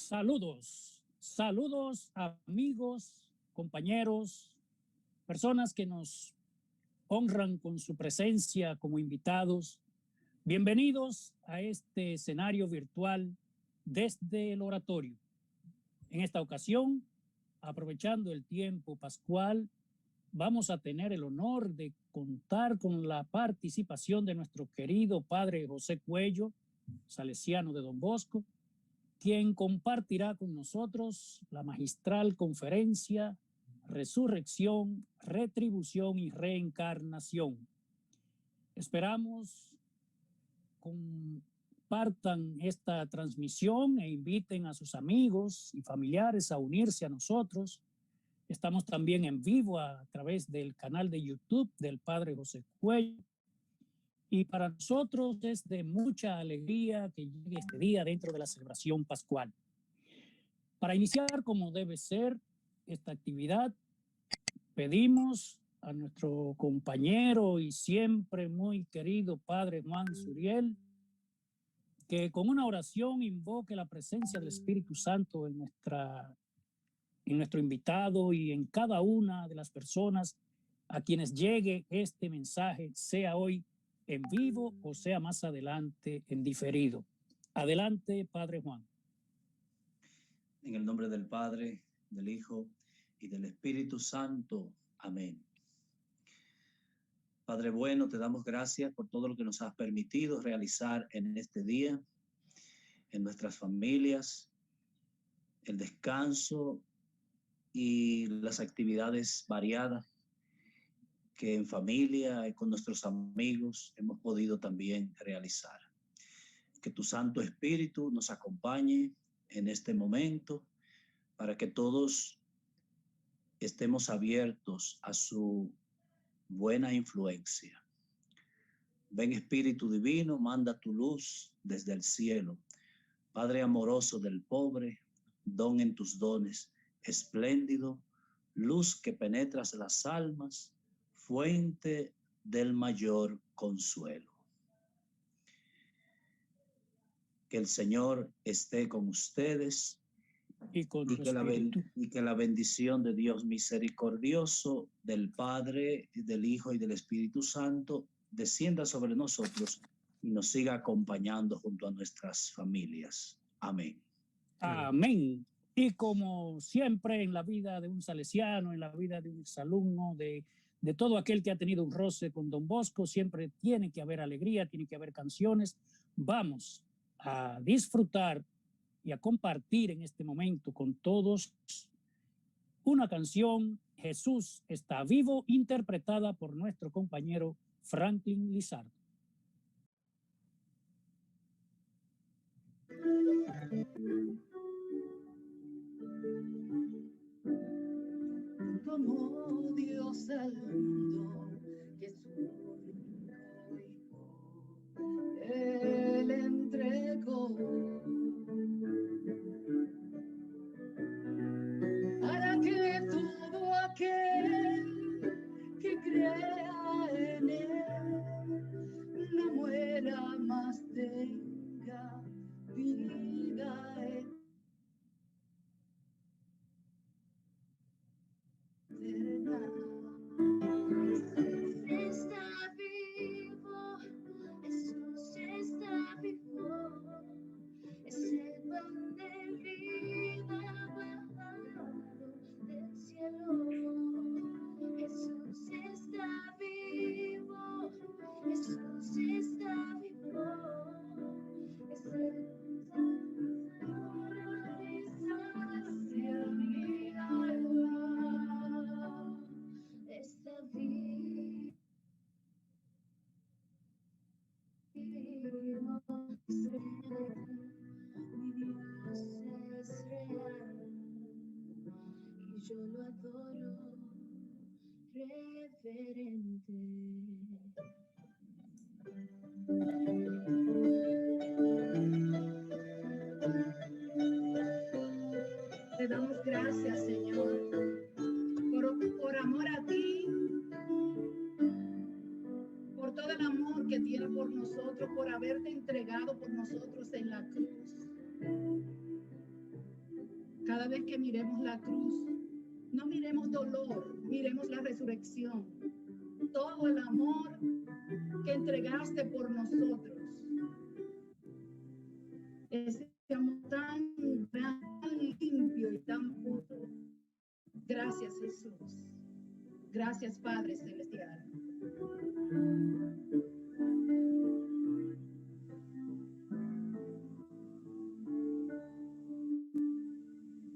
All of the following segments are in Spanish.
Saludos, saludos amigos, compañeros, personas que nos honran con su presencia como invitados. Bienvenidos a este escenario virtual desde el oratorio. En esta ocasión, aprovechando el tiempo pascual, vamos a tener el honor de contar con la participación de nuestro querido padre José Cuello, salesiano de Don Bosco, quien compartirá con nosotros la magistral conferencia Resurrección, Retribución y Reencarnación. Esperamos compartan esta transmisión e inviten a sus amigos y familiares a unirse a nosotros. Estamos también en vivo a través del canal de YouTube del Padre José Cuello. Y para nosotros es de mucha alegría que llegue este día dentro de la celebración pascual. Para iniciar como debe ser esta actividad, pedimos a nuestro compañero y siempre muy querido Padre Juan Suriel que con una oración invoque la presencia del Espíritu Santo en nuestro invitado y en cada una de las personas a quienes llegue este mensaje, sea hoy en vivo o sea más adelante en diferido. Adelante, Padre Juan. En el nombre del Padre, del Hijo y del Espíritu Santo. Amén. Padre bueno, te damos gracias por todo lo que nos has permitido realizar en este día, en nuestras familias, el descanso y las actividades variadas que en familia y con nuestros amigos hemos podido también realizar. Que tu Santo Espíritu nos acompañe en este momento para que todos estemos abiertos a su buena influencia. Ven Espíritu Divino, manda tu luz desde el cielo. Padre amoroso del pobre, don en tus dones, espléndido, luz que penetras las almas, fuente del mayor consuelo. Que el Señor esté con ustedes y que la bendición de Dios misericordioso, del Padre, del Hijo y del Espíritu Santo descienda sobre nosotros y nos siga acompañando junto a nuestras familias. Amén. Amén. Y como siempre en la vida de un salesiano, en la vida de un exalumno, de todo aquel que ha tenido un roce con Don Bosco, siempre tiene que haber alegría, tiene que haber canciones. Vamos a disfrutar y a compartir en este momento con todos una canción, Jesús está vivo, interpretada por nuestro compañero Franklin Lizardo. Como Dios al mundo, Jesús Él entregó para que todo aquel que crea en Él no muera más, tenga vida eterna. Jesús está vivo, Jesús está vivo, es el pan de vida bajado del cielo. Jesús está vivo, Jesús está vivo, es el sacia mi alma, está vivo. Mi Dios es real y yo lo adoro reverente. Te damos gracias, Señor, por amor a ti, por todo el amor que tienes por nosotros, por haberte entregado por nosotros en la cruz. Cada vez que miremos la cruz, no miremos dolor, miremos la resurrección. Todo el amor que entregaste por nosotros. Ese amor tan limpio y tan puro. Gracias, Jesús. Gracias, Padre Celestial.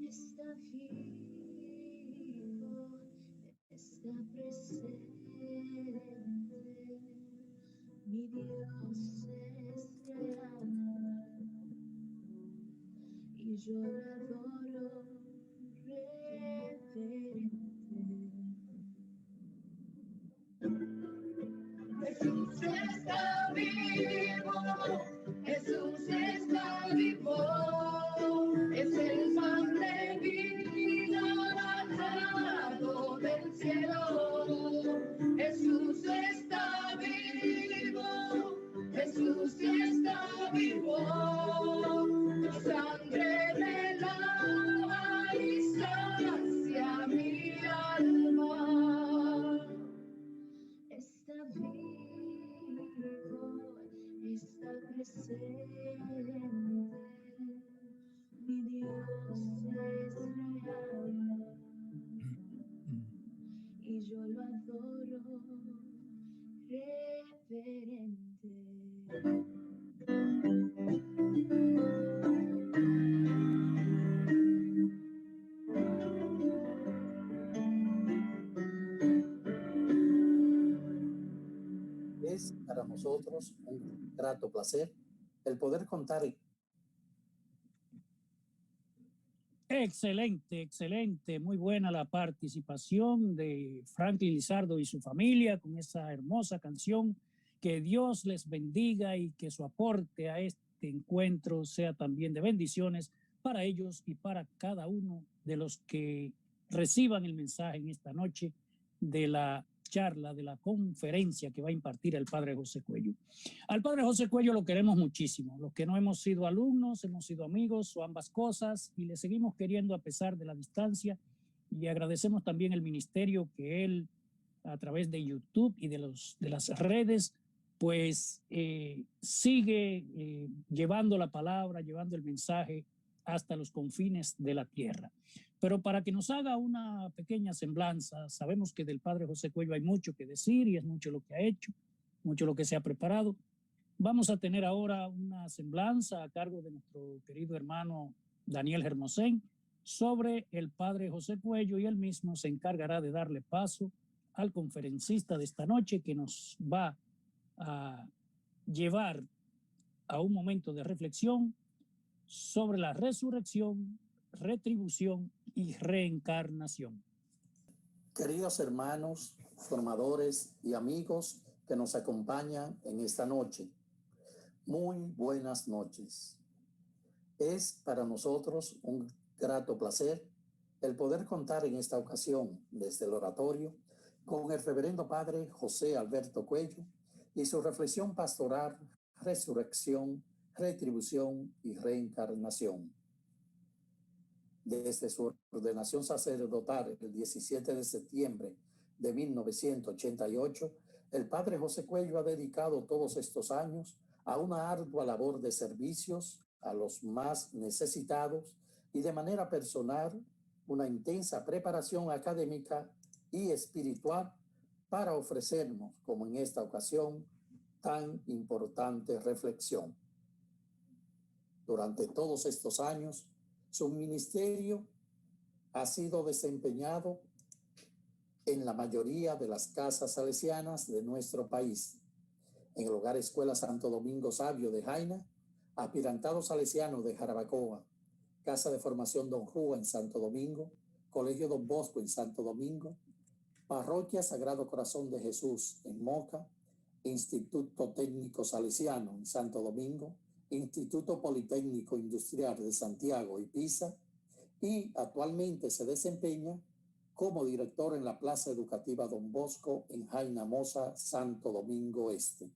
Está vivo, está presente, mi Dios es real y yo lo adoro reverente. Jesús está vivo, Jesús está vivo, es el pan de vida bajado del cielo. Jesús está vivo, Jesús está vivo, su sangre me lava y sacia mi alma. Está vivo, está presente, mi Dios es real y yo lo adoro reverente. Es para nosotros un grato placer el poder contar. Excelente, excelente. Muy buena la participación de Franklin Lizardo y su familia con esa hermosa canción. Que Dios les bendiga y que su aporte a este encuentro sea también de bendiciones para ellos y para cada uno de los que reciban el mensaje en esta noche de la charla, de la conferencia que va a impartir el Padre José Cuello. Al Padre José Cuello lo queremos muchísimo. Los que no hemos sido alumnos, hemos sido amigos o ambas cosas y le seguimos queriendo a pesar de la distancia y agradecemos también el ministerio que él a través de YouTube y de las redes pues sigue llevando la palabra, llevando el mensaje hasta los confines de la tierra. Pero para que nos haga una pequeña semblanza, sabemos que del Padre José Cuello hay mucho que decir y es mucho lo que ha hecho, mucho lo que se ha preparado. Vamos a tener ahora una semblanza a cargo de nuestro querido hermano Daniel Hermosén sobre el Padre José Cuello y él mismo se encargará de darle paso al conferencista de esta noche que nos va a llevar a un momento de reflexión sobre la resurrección, retribución y reencarnación. Queridos hermanos, formadores y amigos que nos acompañan en esta noche, muy buenas noches. Es para nosotros un grato placer el poder contar en esta ocasión desde el oratorio con el reverendo padre José Alberto Cuello y su reflexión pastoral, resurrección, retribución y reencarnación. Desde su ordenación sacerdotal el 17 de septiembre de 1988, el padre José Cuello ha dedicado todos estos años a una ardua labor de servicios a los más necesitados y de manera personal una intensa preparación académica y espiritual para ofrecernos, como en esta ocasión, tan importante reflexión. Durante todos estos años, su ministerio ha sido desempeñado en la mayoría de las casas salesianas de nuestro país, en el Hogar Escuela Santo Domingo Sabio de Jaina, Aspirantado Salesiano de Jarabacoa, Casa de Formación Don Juan en Santo Domingo, Colegio Don Bosco en Santo Domingo, Parroquia Sagrado Corazón de Jesús en Moca, Instituto Técnico Salesiano en Santo Domingo, Instituto Politécnico Industrial de Santiago y Pisa, y actualmente se desempeña como director en la Plaza Educativa Don Bosco en Jaina Moza, Santo Domingo Este.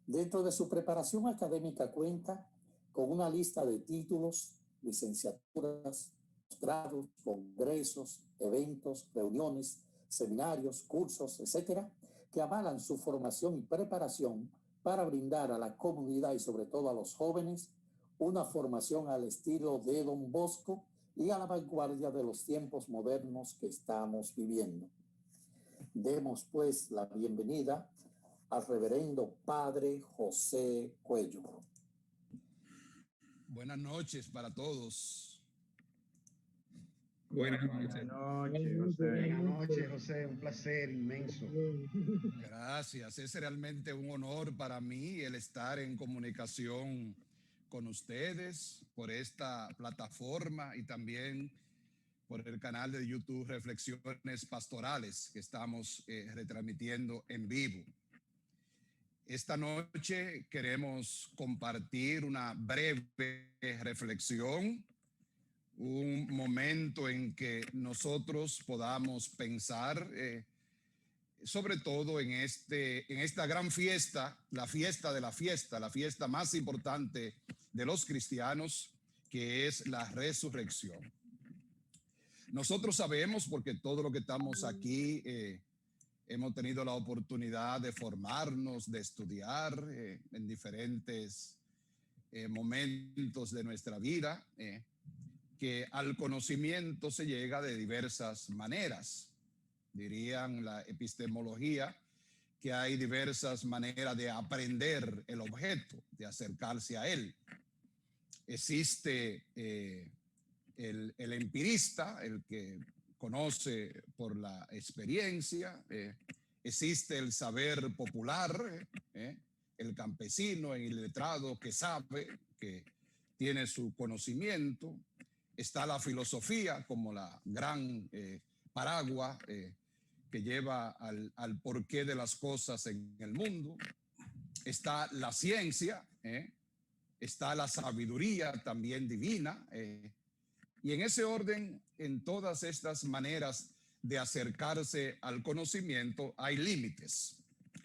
Dentro de su preparación académica cuenta con una lista de títulos, licenciaturas, postgrados, congresos, eventos, reuniones, seminarios, cursos, etcétera, que avalan su formación y preparación para brindar a la comunidad y sobre todo a los jóvenes una formación al estilo de Don Bosco y a la vanguardia de los tiempos modernos que estamos viviendo. Demos pues la bienvenida al reverendo Padre José Cuello. Buenas noches para todos. Buenas noches, José. Buenas noches, José. Un placer inmenso. Gracias. Es realmente un honor para mí el estar en comunicación con ustedes por esta plataforma y también por el canal de YouTube Reflexiones Pastorales que estamos retransmitiendo en vivo. Esta noche queremos compartir una breve reflexión, un momento en que nosotros podamos pensar sobre todo en esta gran fiesta, la fiesta de la fiesta, la fiesta más importante de los cristianos, que es la resurrección. Nosotros sabemos, porque todo lo que estamos aquí hemos tenido la oportunidad de formarnos, de estudiar en diferentes momentos de nuestra vida, que al conocimiento se llega de diversas maneras. Dirían la epistemología que hay diversas maneras de aprender el objeto, de acercarse a él. Existe el empirista, el que conoce por la experiencia, existe el saber popular, el campesino, el iletrado que sabe, que tiene su conocimiento. Está la filosofía como la gran paraguas que lleva al porqué de las cosas en el mundo. Está la ciencia, está la sabiduría también divina, y en ese orden, en todas estas maneras de acercarse al conocimiento hay límites.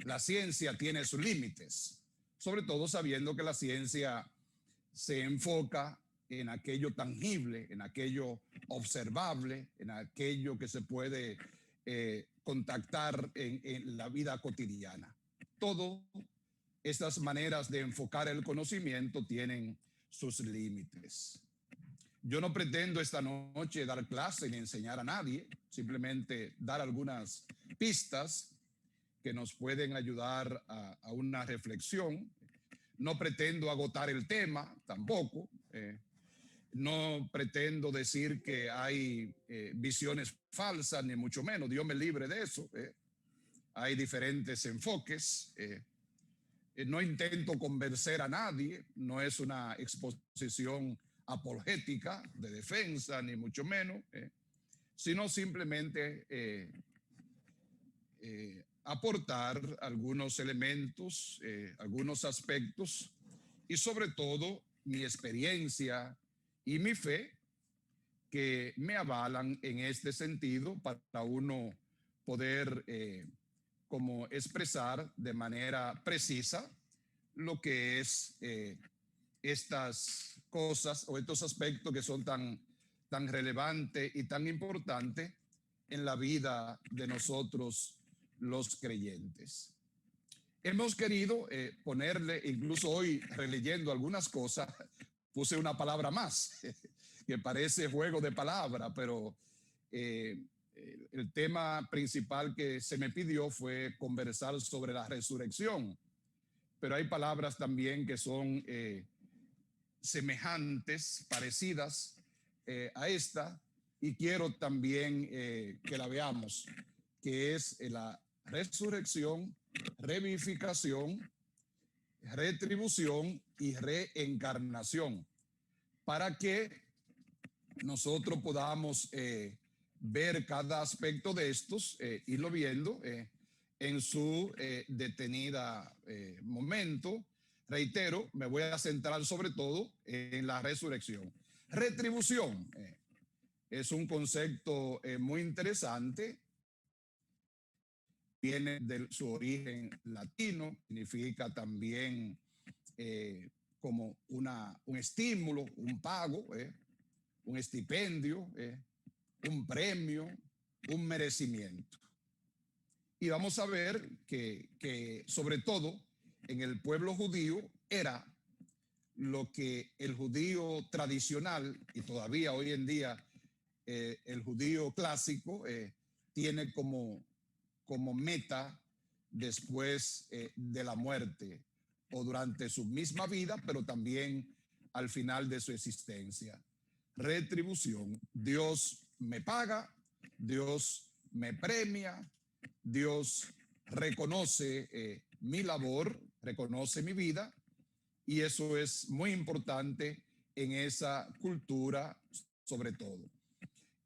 La ciencia tiene sus límites, sobre todo sabiendo que la ciencia se enfoca en aquello tangible, en aquello observable, en aquello que se puede contactar en la vida cotidiana. Todas estas maneras de enfocar el conocimiento tienen sus límites. Yo no pretendo esta noche dar clase ni enseñar a nadie, simplemente dar algunas pistas que nos pueden ayudar a una reflexión. No pretendo agotar el tema tampoco. No pretendo decir que hay visiones falsas, ni mucho menos. Dios me libre de eso. Hay diferentes enfoques. No intento convencer a nadie. No es una exposición apologética de defensa, ni mucho menos, sino simplemente aportar algunos elementos, algunos aspectos y sobre todo mi experiencia y mi fe que me avalan en este sentido para uno poder como expresar de manera precisa lo que es estas cosas o estos aspectos que son tan relevantes y tan importantes en la vida de nosotros los creyentes. Hemos querido ponerle, incluso hoy releyendo algunas cosas, puse una palabra más, que parece juego de palabras, pero el tema principal que se me pidió fue conversar sobre la resurrección. Pero hay palabras también que son semejantes, parecidas a esta, y quiero también que la veamos, que es la resurrección, revivificación, retribución y reencarnación, para que nosotros podamos ver cada aspecto de estos, irlo viendo en su detenida momento. Reitero, me voy a centrar sobre todo en la resurrección. Retribución es un concepto muy interesante. Viene de su origen latino, significa también como un estímulo, un pago, un estipendio, un premio, un merecimiento. Y vamos a ver que sobre todo en el pueblo judío era lo que el judío tradicional y todavía hoy en día el judío clásico tiene como meta después de la muerte o durante su misma vida, pero también al final de su existencia. Retribución. Dios me paga, Dios me premia, Dios reconoce mi labor, reconoce mi vida, y eso es muy importante en esa cultura sobre todo.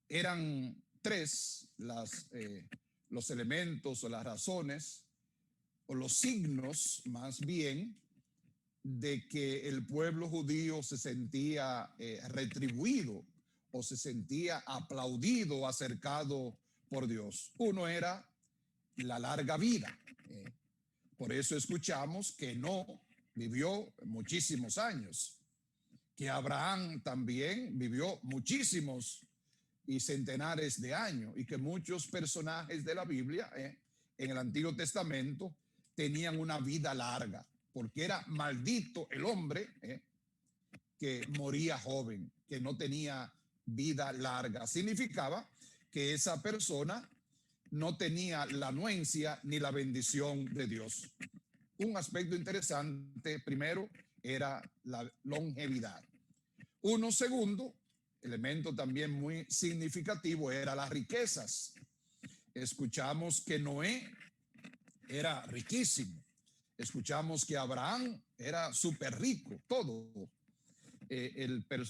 Eran tres los elementos o las razones o los signos más bien de que el pueblo judío se sentía retribuido o se sentía aplaudido, acercado por Dios. Uno era la larga vida. Por eso escuchamos que no vivió muchísimos años, que Abraham también vivió muchísimos y centenares de años, y que muchos personajes de la Biblia en el Antiguo Testamento tenían una vida larga, porque era maldito el hombre que moría joven, que no tenía vida larga. Significaba que esa persona no tenía la anuencia ni la bendición de Dios. Un aspecto interesante, primero, era la longevidad. Uno segundo, elemento también muy significativo, era las riquezas. Escuchamos que Noé era riquísimo. Escuchamos que Abraham era súper rico, todo.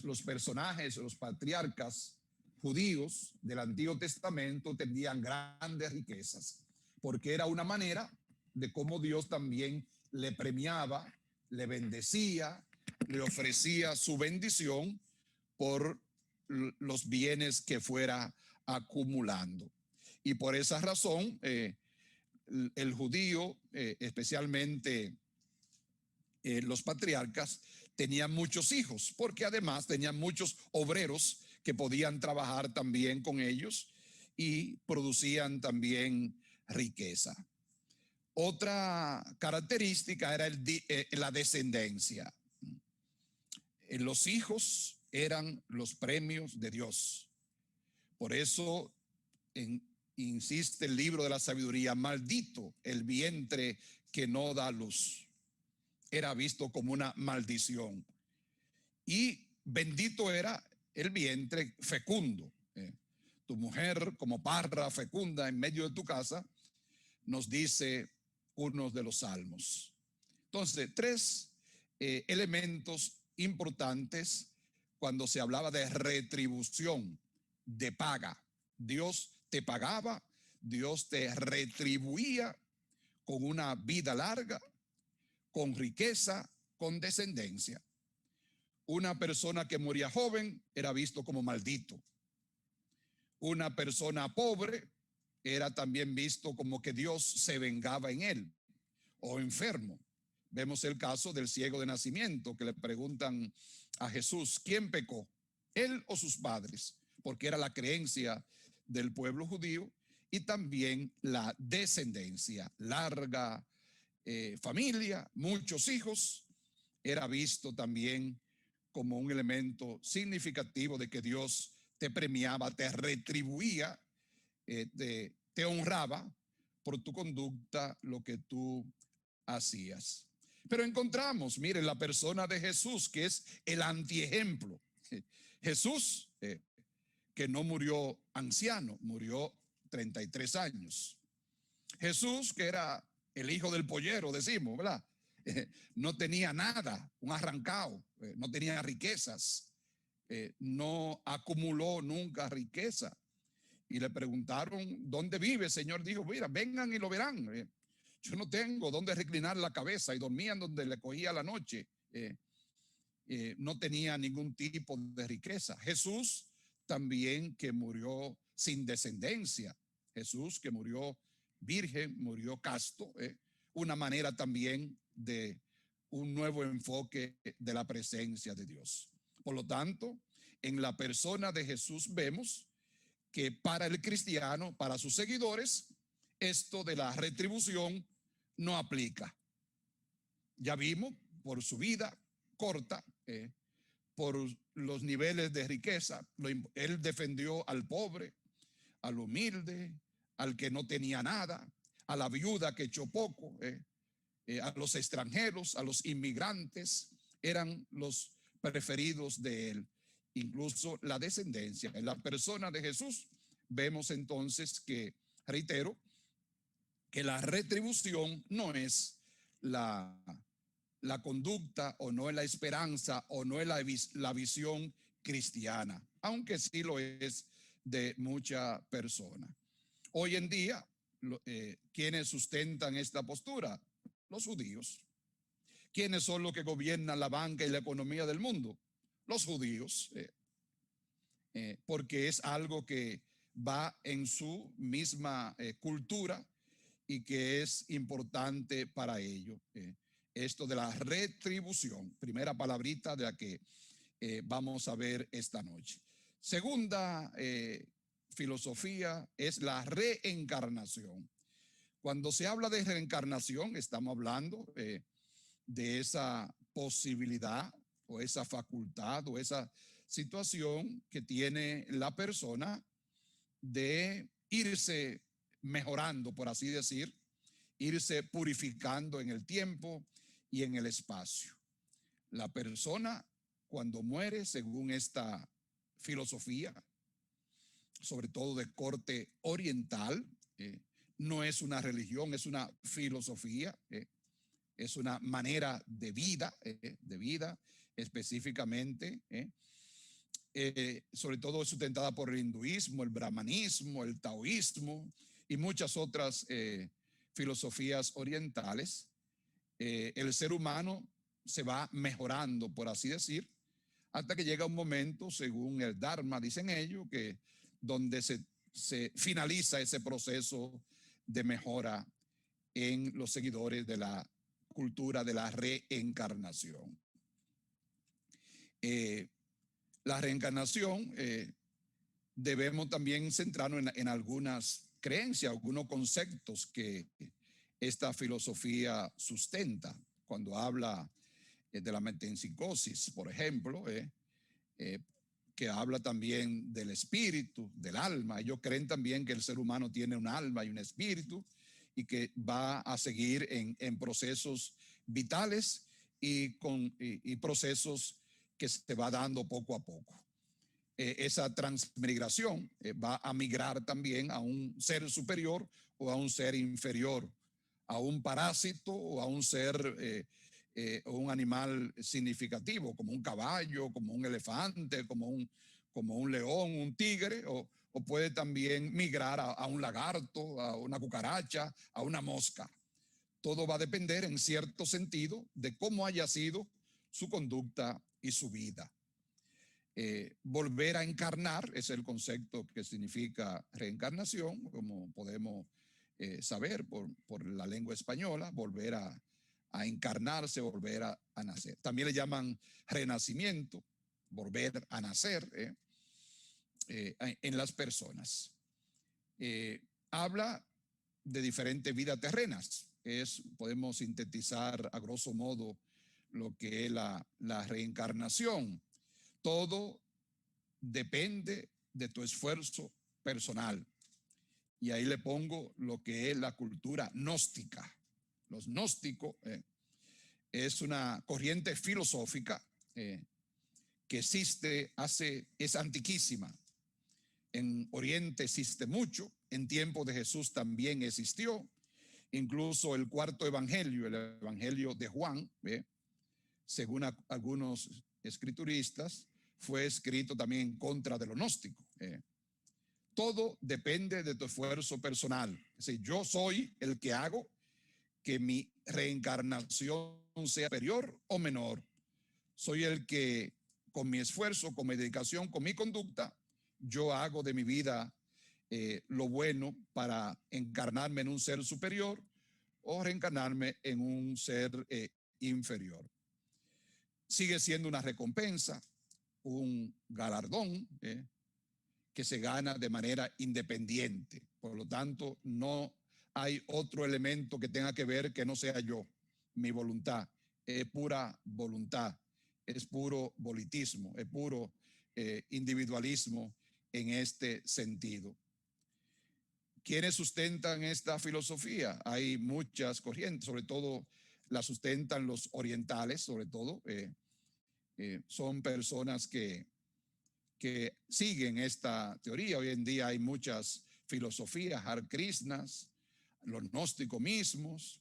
Los personajes, los patriarcas judíos del Antiguo Testamento tenían grandes riquezas, porque era una manera de cómo Dios también le premiaba, le bendecía, le ofrecía su bendición por los bienes que fuera acumulando. Y por esa razón, el judío, especialmente los patriarcas, tenían muchos hijos, porque además tenían muchos obreros que podían trabajar también con ellos y producían también riqueza. Otra característica era la descendencia. Los hijos eran los premios de Dios. Por eso insiste el libro de la sabiduría: maldito el vientre que no da luz. Era visto como una maldición. Y bendito era el vientre fecundo. Tu mujer como parra fecunda en medio de tu casa, nos dice uno de los salmos. Entonces, tres elementos importantes cuando se hablaba de retribución, de paga. Dios te pagaba, Dios te retribuía con una vida larga, con riqueza, con descendencia. Una persona que moría joven era visto como maldito. Una persona pobre era también visto como que Dios se vengaba en él, o enfermo. Vemos el caso del ciego de nacimiento, que le preguntan a Jesús: ¿quién pecó, él o sus padres? Porque era la creencia del pueblo judío. Y también la descendencia, larga familia, muchos hijos, era visto también como un elemento significativo de que Dios te premiaba, te retribuía, te honraba por tu conducta, lo que tú hacías. Pero encontramos, miren, la persona de Jesús, que es el antiejemplo. Jesús, que no murió anciano, murió 33 años. Jesús, que era el hijo del pollero, decimos, ¿verdad? No tenía nada, un arrancado, no tenía riquezas, no acumuló nunca riqueza. Y le preguntaron: ¿dónde vive, Señor? Dijo: mira, vengan y lo verán. Yo no tengo dónde reclinar la cabeza, y dormían donde le cogía la noche. No tenía ningún tipo de riqueza. Jesús también, que murió sin descendencia. Jesús, que murió virgen, murió casto. Una manera también de un nuevo enfoque de la presencia de Dios. Por lo tanto, en la persona de Jesús vemos que para el cristiano, para sus seguidores, esto de la retribución no aplica. Ya vimos por su vida corta, por los niveles de riqueza, él defendió al pobre, al humilde, al que no tenía nada, a la viuda que echó poco, a los extranjeros, a los inmigrantes, eran los preferidos de él. Incluso la descendencia. En la persona de Jesús vemos entonces que, reitero, que la retribución no es la conducta o no es la esperanza o no es la visión cristiana, aunque sí lo es de muchas personas. Hoy en día, ¿quiénes sustentan esta postura? Los judíos. ¿Quiénes son los que gobiernan la banca y la economía del mundo? Los judíos, porque es algo que va en su misma cultura y que es importante para ellos. Esto de la retribución, primera palabrita de la que vamos a ver esta noche. Segunda filosofía es la reencarnación. Cuando se habla de reencarnación, estamos hablando de esa posibilidad o esa facultad o esa situación que tiene la persona de irse mejorando, por así decir, irse purificando en el tiempo y en el espacio. La persona cuando muere, según esta filosofía, sobre todo de corte oriental, no es una religión, es una filosofía, es una manera de vida específicamente, sobre todo sustentada por el hinduismo, el brahmanismo, el taoísmo y muchas otras filosofías orientales. El ser humano se va mejorando, por así decir, hasta que llega un momento, según el Dharma, dicen ellos, que donde se finaliza ese proceso de mejora en los seguidores de la cultura de la reencarnación. La reencarnación debemos también centrarnos en algunas creencias, algunos conceptos que esta filosofía sustenta. Cuando habla de la metempsicosis, por ejemplo, que habla también del espíritu, del alma. Ellos creen también que el ser humano tiene un alma y un espíritu y que va a seguir en procesos vitales y procesos que se va dando poco a poco. Esa transmigración va a migrar también a un ser superior o a un ser inferior, a un parásito o a un ser o un animal significativo, como un caballo, como un elefante, como un león, un tigre, o puede también migrar a un lagarto, a una cucaracha, a una mosca. Todo va a depender en cierto sentido de cómo haya sido su conducta y su vida. Volver a encarnar es el concepto que significa reencarnación, como podemos saber por la lengua española, volver a encarnarse, volver a nacer. También le llaman renacimiento, volver a nacer en las personas. Habla de diferentes vidas terrenas. Podemos sintetizar a grosso modo lo que es la reencarnación. Todo depende de tu esfuerzo personal. Y ahí le pongo lo que es la cultura gnóstica. Los gnósticos es una corriente filosófica que existe es antiquísima. En Oriente existe mucho, en tiempo de Jesús también existió. Incluso el cuarto evangelio, el evangelio de Juan, según algunos escrituristas, fue escrito también en contra de los gnósticos. Todo depende de tu esfuerzo personal. Es decir, yo soy el que hago que mi reencarnación sea superior o menor. Soy el que con mi esfuerzo, con mi dedicación, con mi conducta, yo hago de mi vida lo bueno para encarnarme en un ser superior o reencarnarme en un ser inferior. Sigue siendo una recompensa, un galardón que se gana de manera independiente. Por lo tanto, no hay otro elemento que tenga que ver que no sea yo, mi voluntad. Es pura voluntad, es puro volitismo, es puro individualismo en este sentido. ¿Quiénes sustentan esta filosofía? Hay muchas corrientes, sobre todo la sustentan los orientales, sobre todo. Son personas que siguen esta teoría. Hoy en día hay muchas filosofías, Hare Krishnas, los gnósticos mismos,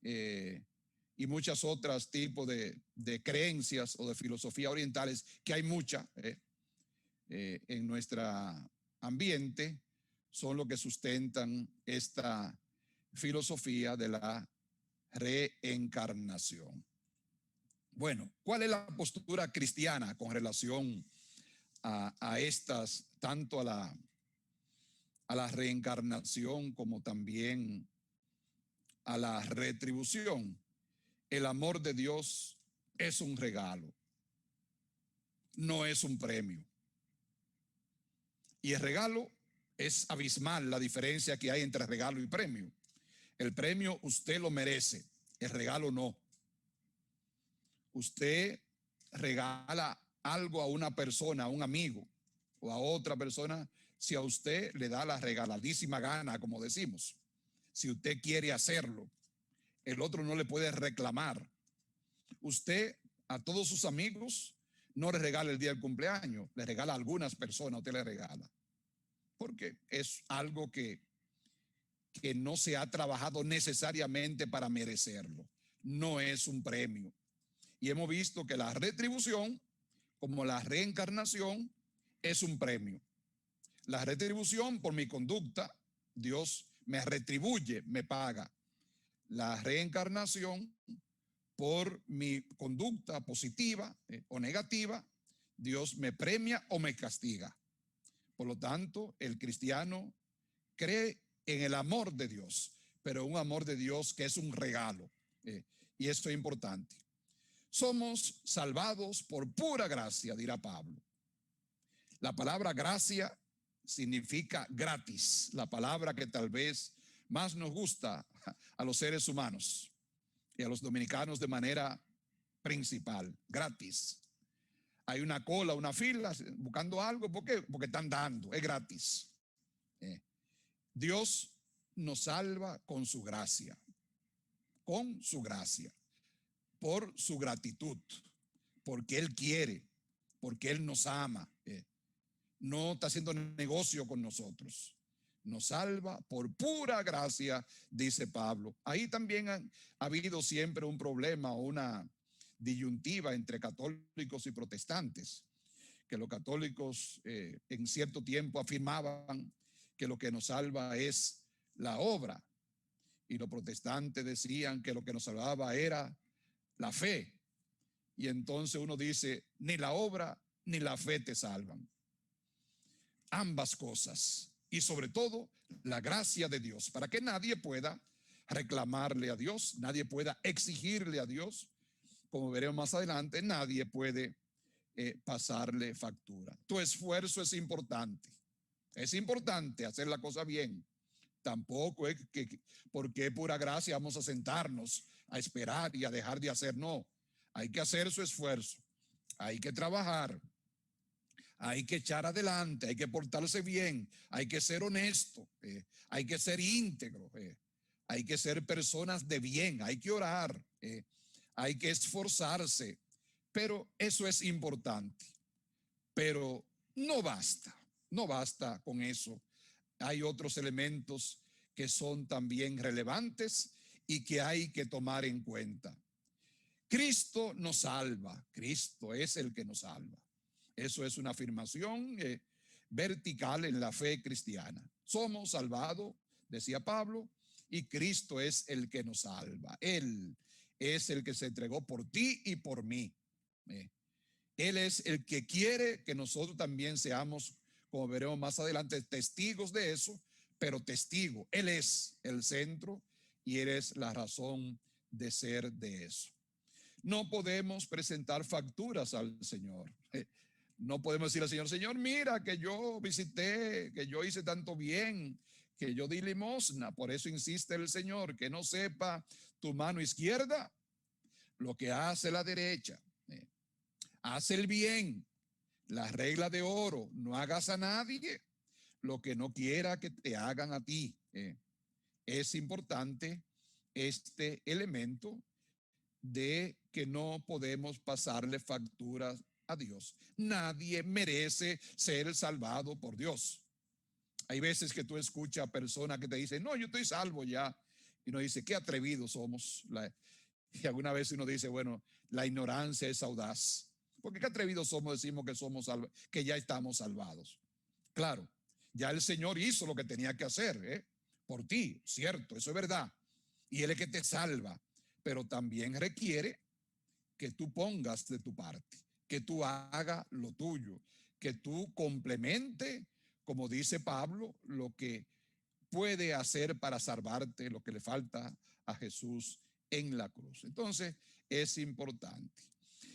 y muchas otras tipos de creencias o de filosofía orientales, que hay muchas en nuestro ambiente, son los que sustentan esta filosofía de la reencarnación. Bueno, ¿cuál es la postura cristiana con relación a estas, tanto a la reencarnación como también a la retribución? El amor de Dios es un regalo, no es un premio. Y el regalo es abismal la diferencia que hay entre regalo y premio. El premio usted lo merece, el regalo no. Usted regala algo a una persona, a un amigo o a otra persona, si a usted le da la regaladísima gana, como decimos. Si usted quiere hacerlo, el otro no le puede reclamar. Usted a todos sus amigos no le regala el día del cumpleaños, le regala a algunas personas, usted le regala. Porque es algo que no se ha trabajado necesariamente para merecerlo. No es un premio. Y hemos visto que la retribución, como la reencarnación, es un premio. La retribución por mi conducta, Dios me retribuye, me paga. La reencarnación por mi conducta positiva o negativa, Dios me premia o me castiga. Por lo tanto, el cristiano cree en el amor de Dios, pero un amor de Dios que es un regalo. Y esto es importante. Somos salvados por pura gracia, dirá Pablo. La palabra gracia significa gratis, la palabra que tal vez más nos gusta a los seres humanos y a los dominicanos de manera principal, gratis. Hay una cola, una fila buscando algo, ¿por qué? Porque están dando, es gratis. Dios nos salva con su gracia, por su gratitud, porque Él quiere, porque Él nos ama. No está haciendo negocio con nosotros. Nos salva por pura gracia, dice Pablo. Ahí también ha habido siempre un problema o una disyuntiva entre católicos y protestantes, que los católicos en cierto tiempo afirmaban que lo que nos salva es la obra, y los protestantes decían que lo que nos salvaba era la fe. Y entonces uno dice, ni la obra ni la fe te salvan. Ambas cosas, y sobre todo la gracia de Dios, para que nadie pueda reclamarle a Dios, nadie pueda exigirle a Dios. Como veremos más adelante, nadie puede pasarle factura. Tu esfuerzo es importante hacer la cosa bien. Tampoco es que porque pura gracia vamos a sentarnos a esperar y a dejar de hacer. No, hay que hacer su esfuerzo, hay que trabajar, hay que echar adelante, hay que portarse bien, hay que ser honesto, hay que ser íntegro, hay que ser personas de bien, hay que orar, hay que esforzarse, pero eso es importante. Pero no basta con eso. Hay otros elementos que son también relevantes y que hay que tomar en cuenta. Cristo nos salva, Cristo es el que nos salva. Eso es una afirmación vertical en la fe cristiana. Somos salvados, decía Pablo, y Cristo es el que nos salva. Él es el que se entregó por ti y por mí. Él es el que quiere que nosotros también seamos, como veremos más adelante, testigos de eso, pero testigo. Él es el centro y Él es la razón de ser de eso. No podemos presentar facturas al Señor. No podemos decir al Señor, Señor, mira que yo visité, que yo hice tanto bien, que yo di limosna. Por eso insiste el Señor, que no sepa tu mano izquierda lo que hace la derecha. Haz el bien, la regla de oro, no hagas a nadie lo que no quiera que te hagan a ti. Es importante este elemento de que no podemos pasarle facturas a Dios. Nadie merece ser salvado por Dios. Hay veces que tú escuchas a personas que te dicen, no, yo estoy salvo ya. Y uno dice, qué atrevidos somos. Y alguna vez uno dice, bueno, la ignorancia es audaz. Porque qué atrevidos somos, decimos que somos que ya estamos salvados. Claro, ya el Señor hizo lo que tenía que hacer, por ti, cierto, eso es verdad. Y Él es que te salva, pero también requiere que tú pongas de tu parte, que tú hagas lo tuyo, que tú complemente, como dice Pablo, lo que puede hacer para salvarte, lo que le falta a Jesús en la cruz. Entonces, es importante.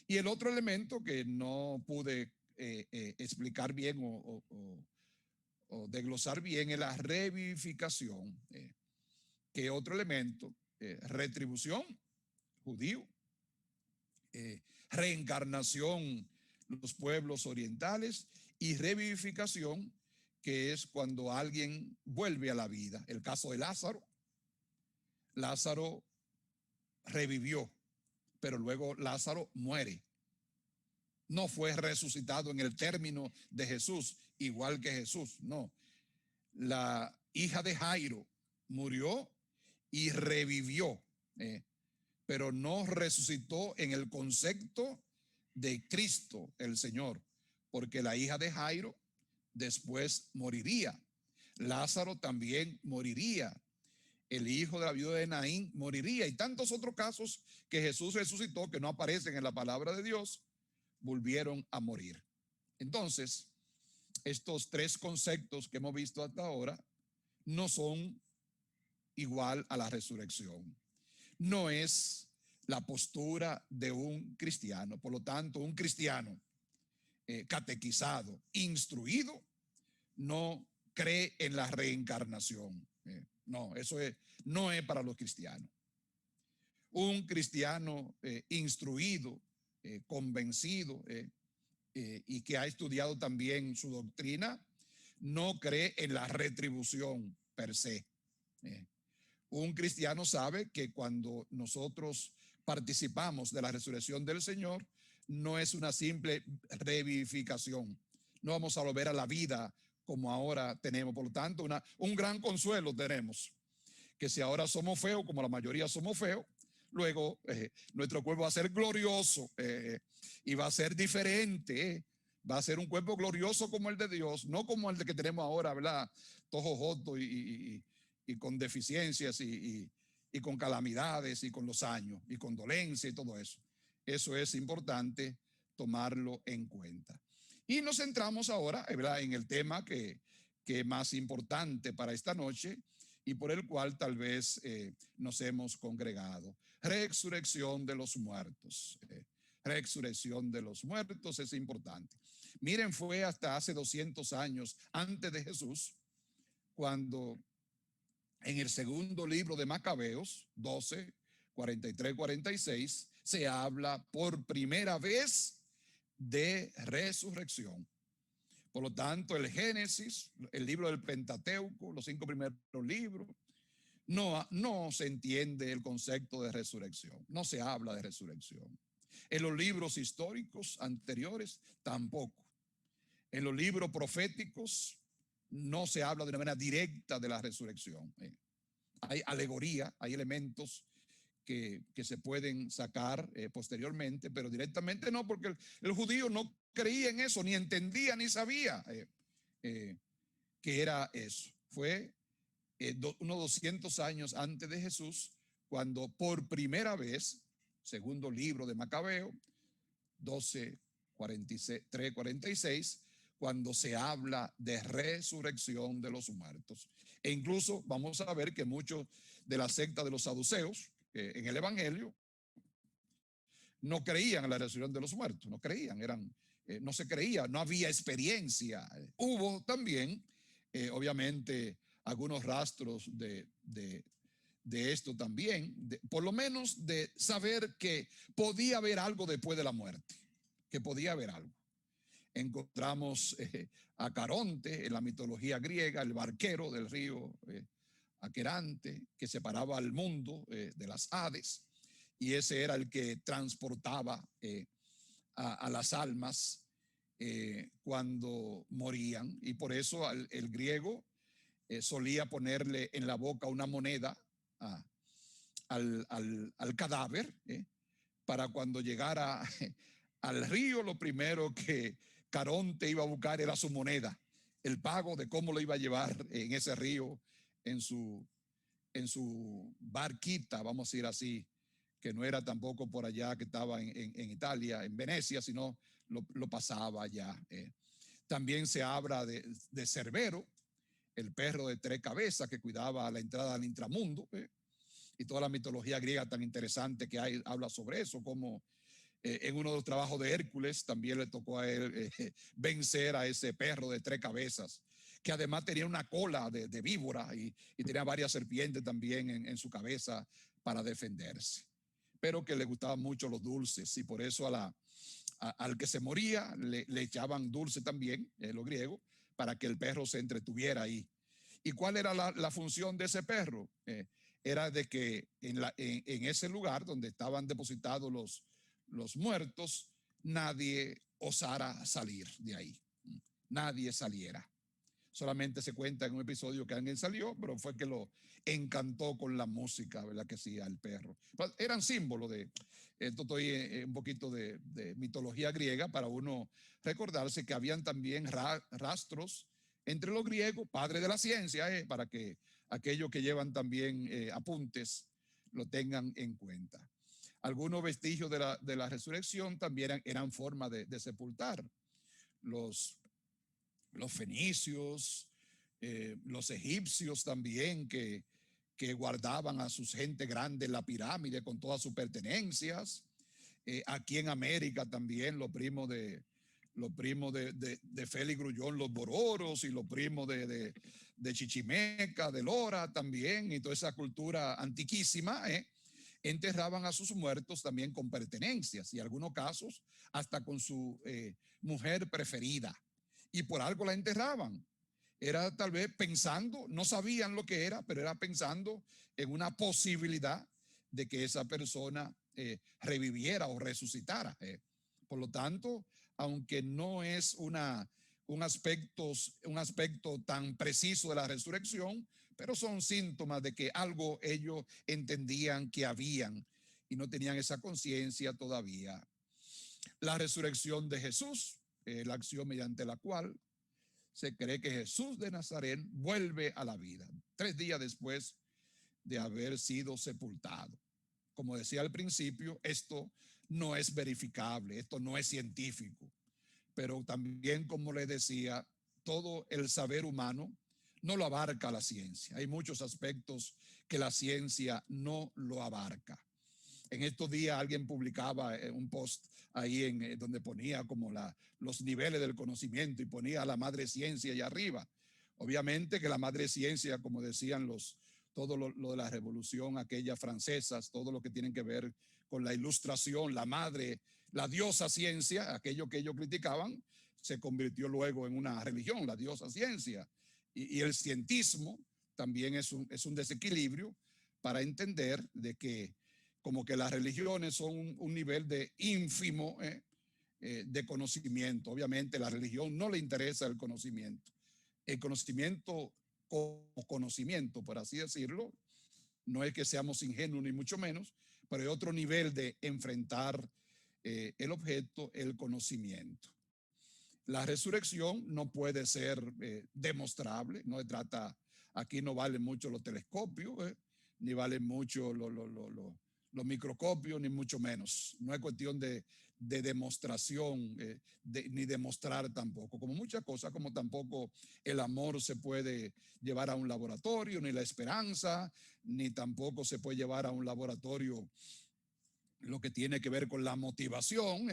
Y el otro elemento que no pude explicar bien o desglosar bien es la revivificación, que otro elemento, retribución, judío, reencarnación, los pueblos orientales, y revivificación, que es cuando alguien vuelve a la vida. El caso de Lázaro. Lázaro revivió, pero luego Lázaro muere. No fue resucitado en el término de Jesús, igual que Jesús, no. La hija de Jairo murió y revivió, pero no resucitó en el concepto de Cristo el Señor, porque la hija de Jairo después moriría. Lázaro también moriría. El hijo de la viuda de Naín moriría. Y tantos otros casos que Jesús resucitó que no aparecen en la palabra de Dios, volvieron a morir. Entonces, estos tres conceptos que hemos visto hasta ahora no son igual a la resurrección. No es la postura de un cristiano. Por lo tanto, un cristiano catequizado, instruido, no cree en la reencarnación. No, eso no es para los cristianos. Un cristiano instruido, convencido y que ha estudiado también su doctrina, no cree en la retribución per se. Un cristiano sabe que cuando nosotros participamos de la resurrección del Señor, no es una simple revivificación. No vamos a volver a la vida como ahora tenemos. Por lo tanto, un gran consuelo tenemos, que si ahora somos feos, como la mayoría somos feos, luego nuestro cuerpo va a ser glorioso y va a ser diferente. Va a ser un cuerpo glorioso como el de Dios, no como el de que tenemos ahora, ¿verdad? Todo joto y con deficiencias y con calamidades y con los años y con dolencia y todo eso. Eso es importante tomarlo en cuenta. Y nos centramos ahora, ¿verdad?, en el tema que es más importante para esta noche y por el cual tal vez nos hemos congregado. Resurrección de los muertos. Resurrección de los muertos es importante. Miren, fue hasta hace 200 años antes de Jesús, cuando en el segundo libro de Macabeos, 12, 43, 46, se habla por primera vez de resurrección. Por lo tanto, el Génesis, el libro del Pentateuco, los 5 primeros libros, no se entiende el concepto de resurrección, no se habla de resurrección. En los libros históricos anteriores tampoco. En los libros proféticos no se habla de una manera directa de la resurrección. Hay alegoría, hay elementos que se pueden sacar posteriormente, pero directamente no, porque el judío no creía en eso, ni entendía, ni sabía que era eso. Fue unos 200 años antes de Jesús, cuando por primera vez, segundo libro de Macabeo, 12, 43, 46, cuando se habla de resurrección de los muertos. E incluso vamos a ver que muchos de la secta de los saduceos en el Evangelio no creían en la resurrección de los muertos, no creían, eran no se creía, no había experiencia. Hubo también, obviamente, algunos rastros de esto también, por lo menos de saber que podía haber algo después de la muerte, que podía haber algo. Encontramos a Caronte en la mitología griega, el barquero del río Aquerante, que separaba al mundo de las Hades, y ese era el que transportaba a las almas cuando morían, y por eso el griego solía ponerle en la boca una moneda al cadáver, para cuando llegara al río, lo primero que Caronte iba a buscar era su moneda, el pago de cómo lo iba a llevar en ese río, en su barquita, vamos a decir así, que no era tampoco por allá que estaba en Italia, en Venecia, sino lo pasaba allá. También se habla de Cerbero, el perro de 3 cabezas que cuidaba la entrada al intramundo, y toda la mitología griega tan interesante que hay, habla sobre eso, como en uno de los trabajos de Hércules también le tocó a él vencer a ese perro de 3 cabezas, que además tenía una cola de víbora y tenía varias serpientes también en su cabeza para defenderse, pero que le gustaban mucho los dulces, y por eso al que se moría le echaban dulce también, los griegos, para que el perro se entretuviera ahí. ¿Y cuál era la función de ese perro? Era de que en ese lugar donde estaban depositados los muertos, nadie osara salir de ahí, nadie saliera. Solamente se cuenta en un episodio que alguien salió, pero fue que lo encantó con la música, ¿verdad? Que hacía el perro. Eran símbolos de, esto estoy un poquito de mitología griega para uno recordarse que habían también rastros entre los griegos, padres de la ciencia, para que aquellos que llevan también apuntes lo tengan en cuenta. Algunos vestigios de la resurrección también eran forma de sepultar. Los fenicios, los egipcios también, que guardaban a sus gente grande en la pirámide con todas sus pertenencias. Aquí en América también los primos de Félix Grullón, los Bororos, y los primos de Chichimeca, de Lora también, y toda esa cultura antiquísima, enterraban a sus muertos también con pertenencias, y en algunos casos hasta con su mujer preferida, y por algo la enterraban. Era tal vez pensando, no sabían lo que era, pero era pensando en una posibilidad de que esa persona reviviera o resucitara. Por lo tanto, aunque no es un aspecto tan preciso de la resurrección, pero son síntomas de que algo ellos entendían que habían y no tenían esa conciencia todavía. La resurrección de Jesús, la acción mediante la cual se cree que Jesús de Nazaret vuelve a la vida 3 días después de haber sido sepultado. Como decía al principio, esto no es verificable, esto no es científico, pero también, como le decía, todo el saber humano no lo abarca la ciencia. Hay muchos aspectos que la ciencia no lo abarca. En estos días alguien publicaba un post ahí donde ponía como los niveles del conocimiento y ponía a la madre ciencia allá arriba. Obviamente que la madre ciencia, como decían todo lo de la revolución aquella francesa, todo lo que tienen que ver con la ilustración, la madre, la diosa ciencia, aquello que ellos criticaban, se convirtió luego en una religión, la diosa ciencia. Y el cientismo también es un desequilibrio para entender de que como que las religiones son un nivel de ínfimo de conocimiento. Obviamente la religión no le interesa el conocimiento. El conocimiento como conocimiento, por así decirlo, no es que seamos ingenuos ni mucho menos, pero hay otro nivel de enfrentar el objeto, el conocimiento. La resurrección no puede ser demostrable, no se trata, aquí no valen mucho los telescopios, ni valen mucho los microscopios, ni mucho menos. No es cuestión de demostración, ni demostrar tampoco. Como muchas cosas, como tampoco el amor se puede llevar a un laboratorio, ni la esperanza, ni tampoco se puede llevar a un laboratorio lo que tiene que ver con la motivación,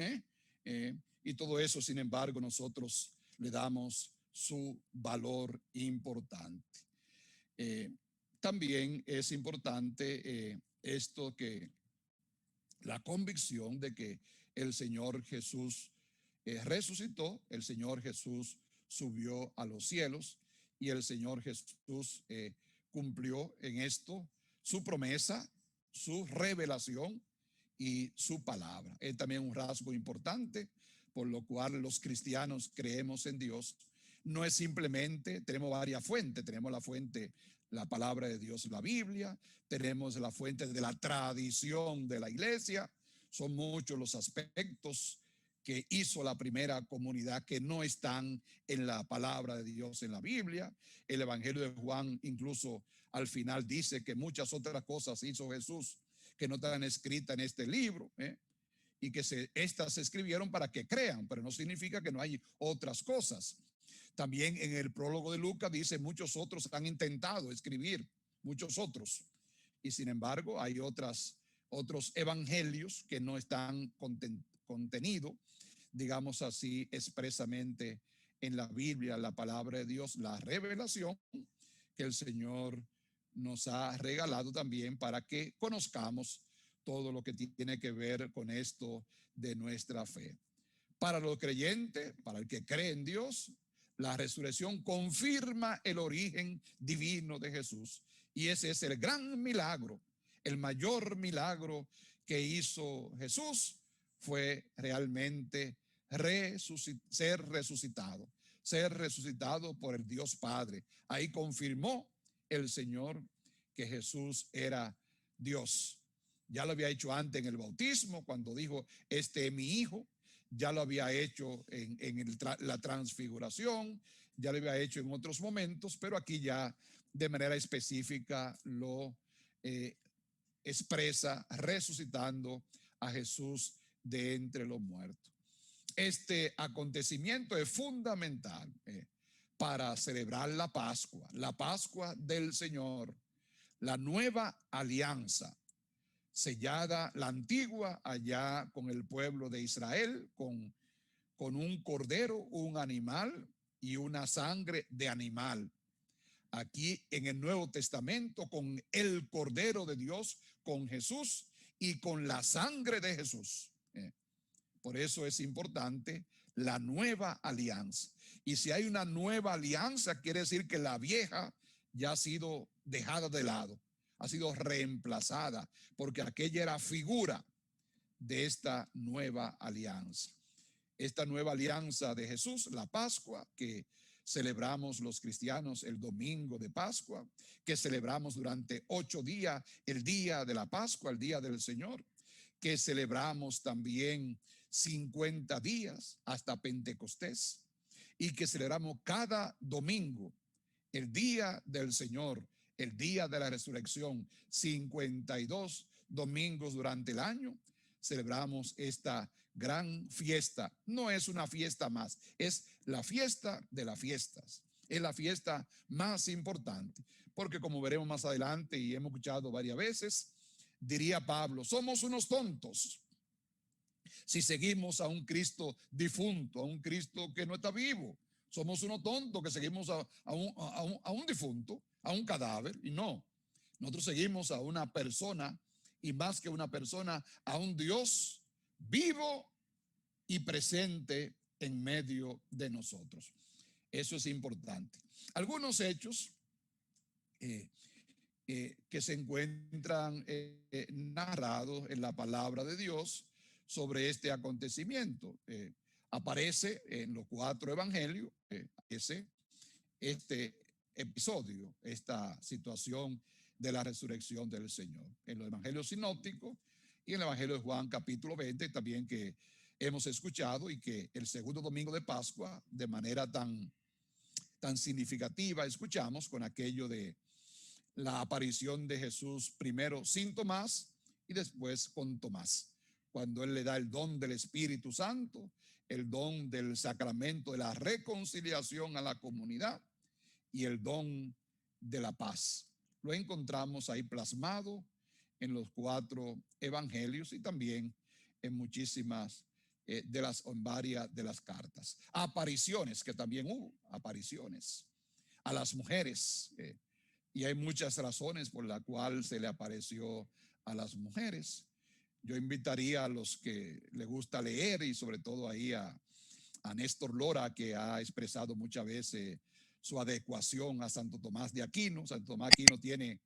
y todo eso, sin embargo, nosotros le damos su valor importante. También es importante esto, que la convicción de que el Señor Jesús resucitó, el Señor Jesús subió a los cielos y el Señor Jesús cumplió en esto su promesa, su revelación y su palabra. Es también un rasgo importante por lo cual los cristianos creemos en Dios. No es simplemente, tenemos varias fuentes, tenemos la fuente, la palabra de Dios, la Biblia, tenemos la fuente de la tradición de la iglesia. Son muchos los aspectos que hizo la primera comunidad que no están en la palabra de Dios en la Biblia. El Evangelio de Juan incluso al final dice que muchas otras cosas hizo Jesús que no están escritas en este libro, y que estas se escribieron para que crean, pero no significa que no hay otras cosas. También en el prólogo de Lucas dice, muchos otros han intentado escribir, muchos otros, y sin embargo hay otros evangelios que no están contenidos, digamos así, expresamente en la Biblia, la palabra de Dios, la revelación que el Señor nos ha regalado también para que conozcamos todo lo que tiene que ver con esto de nuestra fe. Para los creyentes, para el que cree en Dios, la resurrección confirma el origen divino de Jesús. Y ese es el gran milagro, el mayor milagro que hizo Jesús fue realmente ser resucitado por el Dios Padre. Ahí confirmó el Señor que Jesús era Dios. Ya lo había hecho antes en el bautismo, cuando dijo, este es mi hijo. Ya lo había hecho en la transfiguración, ya lo había hecho en otros momentos, pero aquí ya de manera específica lo expresa resucitando a Jesús de entre los muertos. Este acontecimiento es fundamental para celebrar la Pascua del Señor, la nueva alianza sellada, la antigua allá con el pueblo de Israel, con un cordero, un animal y una sangre de animal. Aquí en el Nuevo Testamento con el Cordero de Dios, con Jesús y con la sangre de Jesús. Por eso es importante la nueva alianza. Y si hay una nueva alianza, quiere decir que la vieja ya ha sido dejada de lado, ha sido reemplazada, porque aquella era figura de esta nueva alianza. Esta nueva alianza de Jesús, la Pascua, que celebramos los cristianos el domingo de Pascua, que celebramos durante 8 días, el día de la Pascua, el día del Señor, que celebramos también 50 días hasta Pentecostés, y que celebramos cada domingo el día del Señor, el día de la resurrección, 52 domingos durante el año, celebramos esta gran fiesta. No es una fiesta más, es la fiesta de las fiestas. Es la fiesta más importante, porque como veremos más adelante y hemos escuchado varias veces, diría Pablo, somos unos tontos si seguimos a un Cristo difunto, a un Cristo que no está vivo. Somos unos tontos que seguimos a un difunto, a un cadáver, y no. Nosotros seguimos a una persona, y más que una persona, a un Dios vivo y presente en medio de nosotros. Eso es importante. Algunos hechos que se encuentran narrados en la palabra de Dios sobre este acontecimiento. Aparece en los 4 evangelios este episodio, esta situación de la resurrección del Señor. En los evangelios sinópticos y en el evangelio de Juan capítulo 20 también, que hemos escuchado, y que el segundo domingo de Pascua de manera tan significativa escuchamos con aquello de la aparición de Jesús primero sin Tomás y después con Tomás, cuando él le da el don del Espíritu Santo, el don del sacramento de la reconciliación a la comunidad y el don de la paz. Lo encontramos ahí plasmado en los 4 evangelios y también en muchísimas en varias de las cartas. Apariciones, que también hubo apariciones a las mujeres, y hay muchas razones por las cuales se le apareció a las mujeres. Yo invitaría a los que le gusta leer, y sobre todo ahí a Néstor Lora, que ha expresado muchas veces su adecuación a Santo Tomás de Aquino. Santo Tomás de Aquino tiene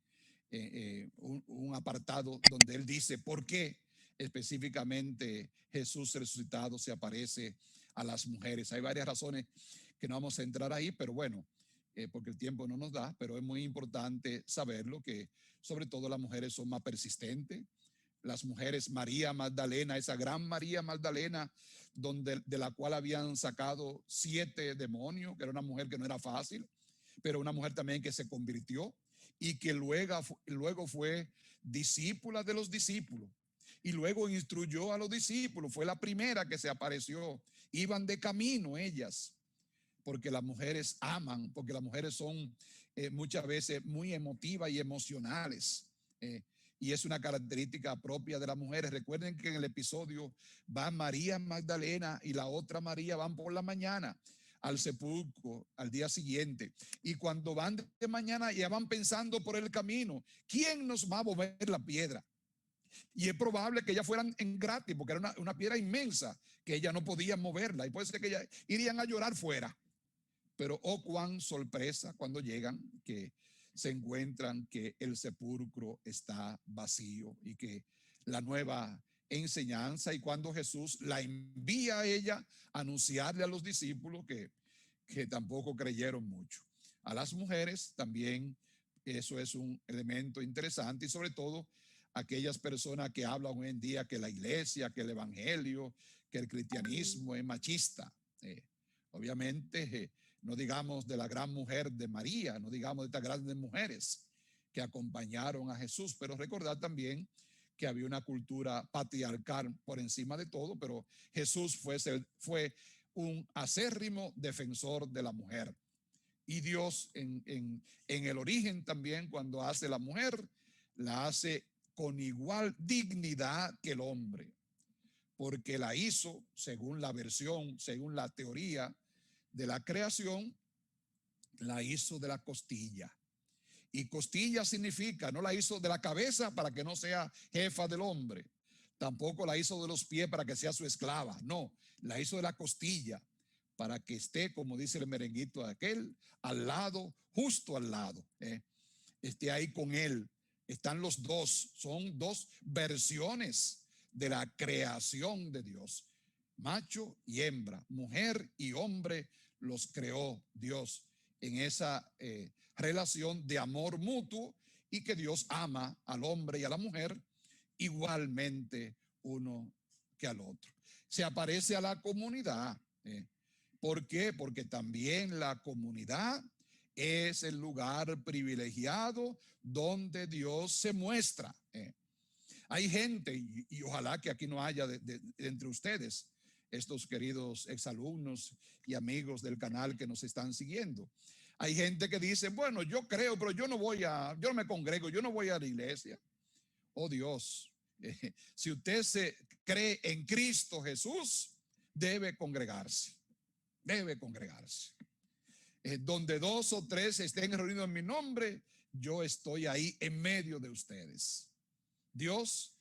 un apartado donde él dice por qué específicamente Jesús resucitado se aparece a las mujeres. Hay varias razones que no vamos a entrar ahí, pero bueno, porque el tiempo no nos da, pero es muy importante saberlo, que sobre todo las mujeres son más persistentes. Las mujeres, María Magdalena, esa gran María Magdalena, de la cual habían sacado 7 demonios, que era una mujer que no era fácil, pero una mujer también que se convirtió y que luego fue discípula de los discípulos y luego instruyó a los discípulos. Fue la primera que se apareció. Iban de camino ellas, porque las mujeres aman, porque las mujeres son muchas veces muy emotivas y emocionales. Y es una característica propia de las mujeres. Recuerden que en el episodio va María Magdalena y la otra María van por la mañana al sepulcro al día siguiente. Y cuando van de mañana ya van pensando por el camino, ¿quién nos va a mover la piedra? Y es probable que ellas fueran en gratis, porque era una piedra inmensa que ellas no podían moverla. Y puede ser que ellas irían a llorar fuera. Pero oh, cuán sorpresa cuando llegan, que se encuentran que el sepulcro está vacío y que la nueva enseñanza, y cuando Jesús la envía a ella a anunciarle a los discípulos que tampoco creyeron mucho. A las mujeres también eso es un elemento interesante, y sobre todo aquellas personas que hablan hoy en día que la iglesia, que el evangelio, que el cristianismo es machista. Obviamente, no digamos de la gran mujer de María, no digamos de estas grandes mujeres que acompañaron a Jesús, pero recordar también que había una cultura patriarcal por encima de todo, pero Jesús fue un acérrimo defensor de la mujer. Y Dios en el origen también, cuando hace la mujer, la hace con igual dignidad que el hombre, porque la hizo, según la versión, según la teoría de la creación, la hizo de la costilla. Y costilla significa, no la hizo de la cabeza para que no sea jefa del hombre, tampoco la hizo de los pies para que sea su esclava, no, la hizo de la costilla para que esté, como dice el merenguito de aquel, al lado, justo al lado, esté ahí con él. Están los dos, son dos versiones de la creación de Dios, macho y hembra, mujer y hombre, los creó Dios en esa relación de amor mutuo, y que Dios ama al hombre y a la mujer igualmente uno que al otro. Se aparece a la comunidad. ¿Por qué? Porque también la comunidad es el lugar privilegiado donde Dios se muestra. Hay gente, y ojalá que aquí no haya entre ustedes, estos queridos exalumnos y amigos del canal que nos están siguiendo. Hay gente que dice, bueno, yo creo, pero yo no me congrego, yo no voy a la iglesia. Oh Dios, si usted se cree en Cristo Jesús, debe congregarse, debe congregarse. Donde 2 o 3 estén reunidos en mi nombre, yo estoy ahí en medio de ustedes. Dios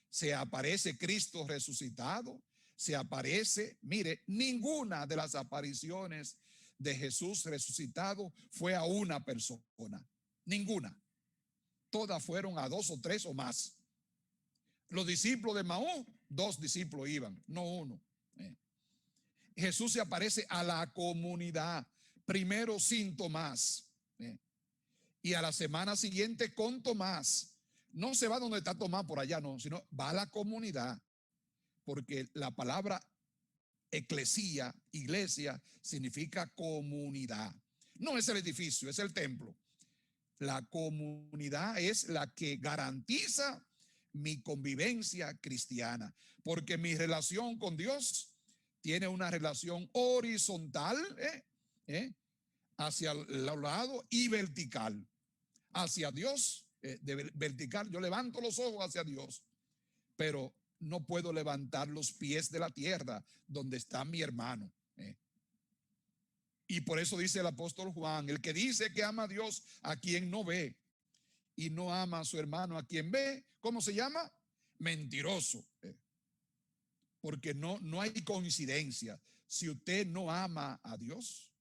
se aparece, Cristo resucitado, se aparece. Mire, ninguna de las apariciones de Jesús resucitado fue a una persona, ninguna. Todas fueron a 2 o 3 o más. Los discípulos de Maús, 2 discípulos iban, no uno. Jesús se aparece a la comunidad, primero sin Tomás, y a la semana siguiente con Tomás. No se va donde está Tomás por allá, no, sino va a la comunidad, porque la palabra eclesía, iglesia, significa comunidad. No es el edificio, es el templo. La comunidad es la que garantiza mi convivencia cristiana, porque mi relación con Dios tiene una relación horizontal, hacia el lado, y vertical. Hacia Dios, de vertical, yo levanto los ojos hacia Dios, pero no puedo levantar los pies de la tierra donde está mi hermano. Y por eso dice el apóstol Juan, el que dice que ama a Dios a quien no ve y no ama a su hermano a quien ve, ¿cómo se llama? Mentiroso. Porque no hay coincidencia. Si usted no ama a Dios,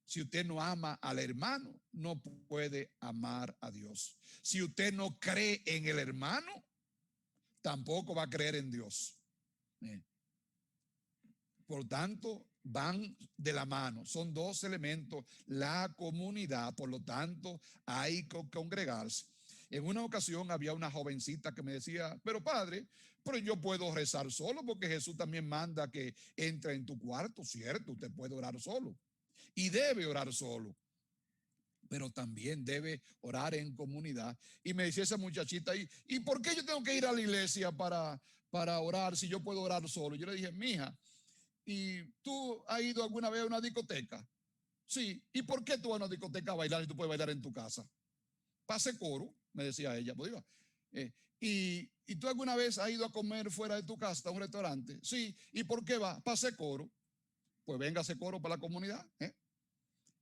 si usted no ama al hermano, no puede amar a Dios. Si usted no cree en el hermano, tampoco va a creer en Dios. Por tanto, van de la mano. Son dos elementos. La comunidad, por lo tanto, hay que congregarse. En una ocasión había una jovencita que me decía, pero padre, pero yo puedo rezar solo porque Jesús también manda que entre en tu cuarto, ¿cierto? Usted puede orar solo y debe orar solo, pero también debe orar en comunidad. Y me decía esa muchachita, ¿y por qué yo tengo que ir a la iglesia para orar si yo puedo orar solo? Yo le dije, mija, ¿y tú has ido alguna vez a una discoteca? Sí. ¿Y por qué tú vas a una discoteca a bailar y tú puedes bailar en tu casa? Pase coro, me decía ella. Pues iba. ¿Y tú alguna vez has ido a comer fuera de tu casa a un restaurante? Sí. ¿Y por qué va? Pase coro. Pues véngase coro para la comunidad.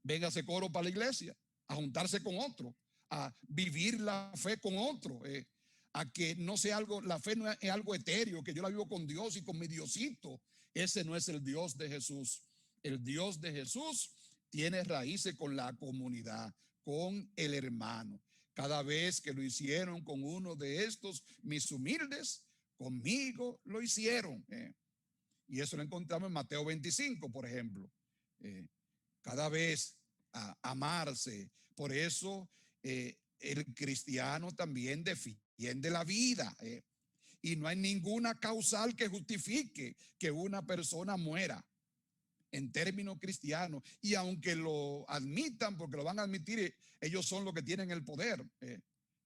Véngase coro para la iglesia. A juntarse con otro. A vivir la fe con otro. A que no sea algo, la fe no es algo etéreo, que yo la vivo con Dios y con mi Diosito. Ese no es el Dios de Jesús. El Dios de Jesús tiene raíces con la comunidad, con el hermano. Cada vez que lo hicieron con uno de estos, mis humildes, conmigo lo hicieron. Y eso lo encontramos en Mateo 25, por ejemplo. Cada vez a amarse. Por eso el cristiano también defiende la vida. Y no hay ninguna causal que justifique que una persona muera en términos cristianos. Y aunque lo admitan, porque lo van a admitir, ellos son los que tienen el poder.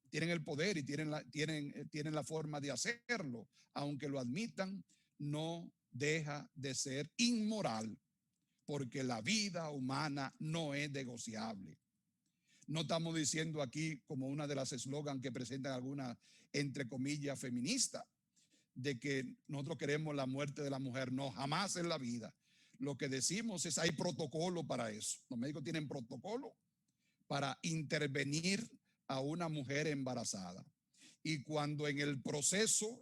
Tienen el poder y tienen la forma de hacerlo. Aunque lo admitan, no deja de ser inmoral, porque la vida humana no es negociable. No estamos diciendo aquí, como una de las eslogans que presentan algunas, entre comillas, feministas, de que nosotros queremos la muerte de la mujer. No, jamás en la vida. Lo que decimos es hay protocolo para eso. Los médicos tienen protocolo para intervenir a una mujer embarazada. Y cuando en el proceso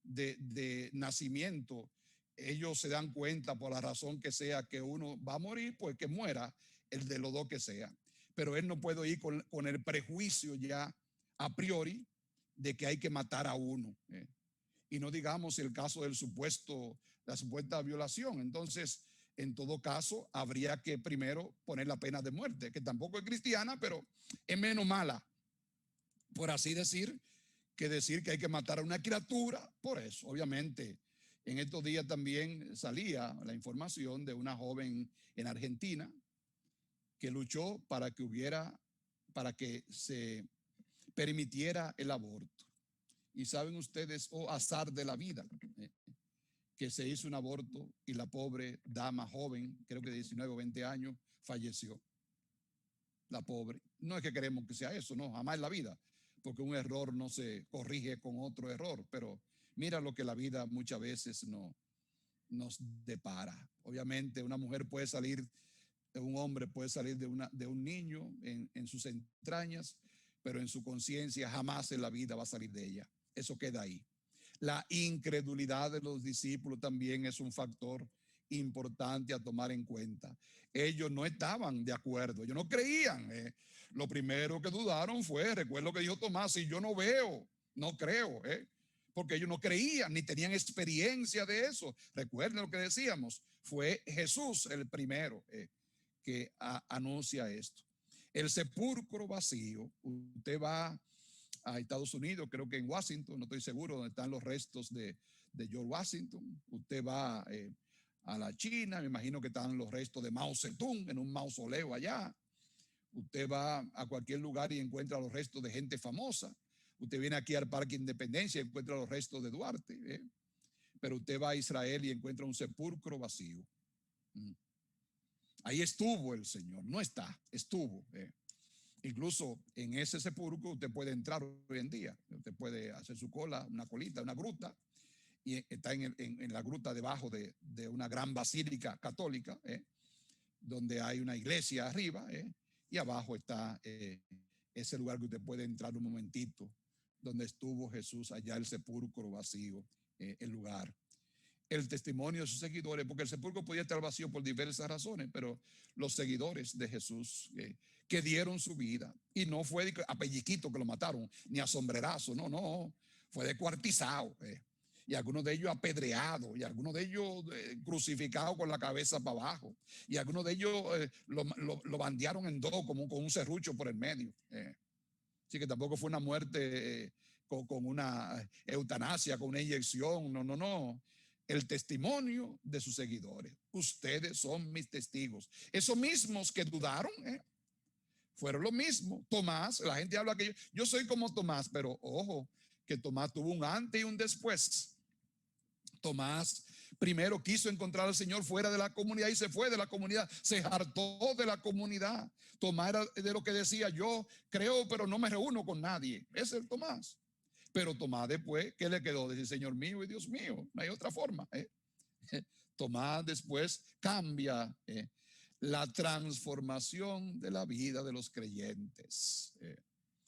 de nacimiento ellos se dan cuenta, por la razón que sea, que uno va a morir, pues que muera el de los dos que sea. Pero él no puede ir con el prejuicio ya a priori de que hay que matar a uno. Y no digamos el caso del la supuesta violación. Entonces, en todo caso, habría que primero poner la pena de muerte, que tampoco es cristiana, pero es menos mala, por así decir, que decir que hay que matar a una criatura por eso. Obviamente, en estos días también salía la información de una joven en Argentina que luchó para que se permitiera el aborto. Y saben ustedes, azar de la vida, que se hizo un aborto y la pobre dama joven, creo que de 19 o 20 años, falleció. La pobre. No es que queremos que sea eso, no, jamás en la vida, porque un error no se corrige con otro error, pero mira lo que la vida muchas veces nos depara. Obviamente una mujer puede salir, un hombre puede salir de un niño en sus entrañas, pero en su conciencia jamás en la vida va a salir de ella. Eso queda ahí. La incredulidad de los discípulos también es un factor importante a tomar en cuenta. Ellos no estaban de acuerdo, ellos no creían. Lo primero que dudaron fue, recuerdo que dijo Tomás, si yo no veo, no creo, porque ellos no creían ni tenían experiencia de eso. Recuerden lo que decíamos, fue Jesús el primero que anuncia esto. El sepulcro vacío, usted va a Estados Unidos, creo que en Washington, no estoy seguro, donde están los restos de George Washington. Usted va a la China, me imagino que están los restos de Mao Zedong en un mausoleo allá. Usted va a cualquier lugar y encuentra los restos de gente famosa. Usted viene aquí al Parque Independencia y encuentra los restos de Duarte. Pero usted va a Israel y encuentra un sepulcro vacío. Ahí estuvo el Señor, no está, estuvo. Incluso en ese sepulcro usted puede entrar hoy en día. Usted puede hacer su cola, una colita, una gruta, y está en la gruta debajo de una gran basílica católica, donde hay una iglesia arriba, y abajo está ese lugar que usted puede entrar un momentito, donde estuvo Jesús, allá el sepulcro vacío, el lugar. El testimonio de sus seguidores, porque el sepulcro podía estar vacío por diversas razones, pero los seguidores de Jesús que dieron su vida, y no fue a pelliquito que lo mataron, ni a sombrerazo, no, fue descuartizado, y algunos de ellos apedreados, y algunos de ellos crucificados con la cabeza para abajo, y algunos de ellos lo bandearon en dos, como con un serrucho por el medio. Así que tampoco fue una muerte con una eutanasia, con una inyección, no. El testimonio de sus seguidores. Ustedes son mis testigos. Esos mismos que dudaron, fueron los mismos. Tomás, la gente habla que yo soy como Tomás, pero ojo, que Tomás tuvo un antes y un después. Tomás primero quiso encontrar al Señor fuera de la comunidad y se fue de la comunidad, se hartó de la comunidad. Tomás era de lo que decía: yo creo, pero no me reúno con nadie. Ese es el Tomás. Pero Tomás después, ¿qué le quedó? Decir: Señor mío y Dios mío. No hay otra forma. Tomás después cambia la transformación de la vida de los creyentes.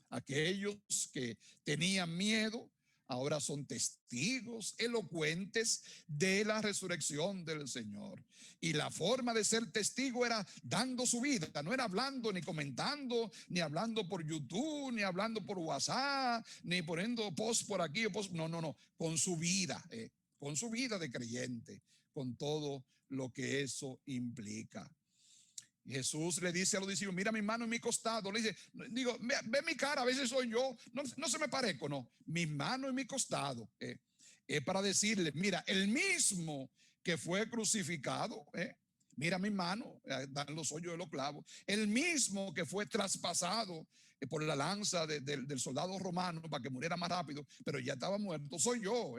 Aquellos que tenían miedo ahora son testigos elocuentes de la resurrección del Señor. Y la forma de ser testigo era dando su vida, no era hablando ni comentando, ni hablando por YouTube, ni hablando por WhatsApp, ni poniendo post por aquí o post. No, con su vida de creyente, con todo lo que eso implica. Jesús le dice a los discípulos: mira mi mano y mi costado. Le dice, ve mi cara, a veces soy yo, no se me parezco, no. Mi mano y mi costado. Es para decirle: mira, el mismo que fue crucificado, mira mi mano, dan los hoyos de los clavos. El mismo que fue traspasado por la lanza del soldado romano para que muriera más rápido, pero ya estaba muerto, soy yo.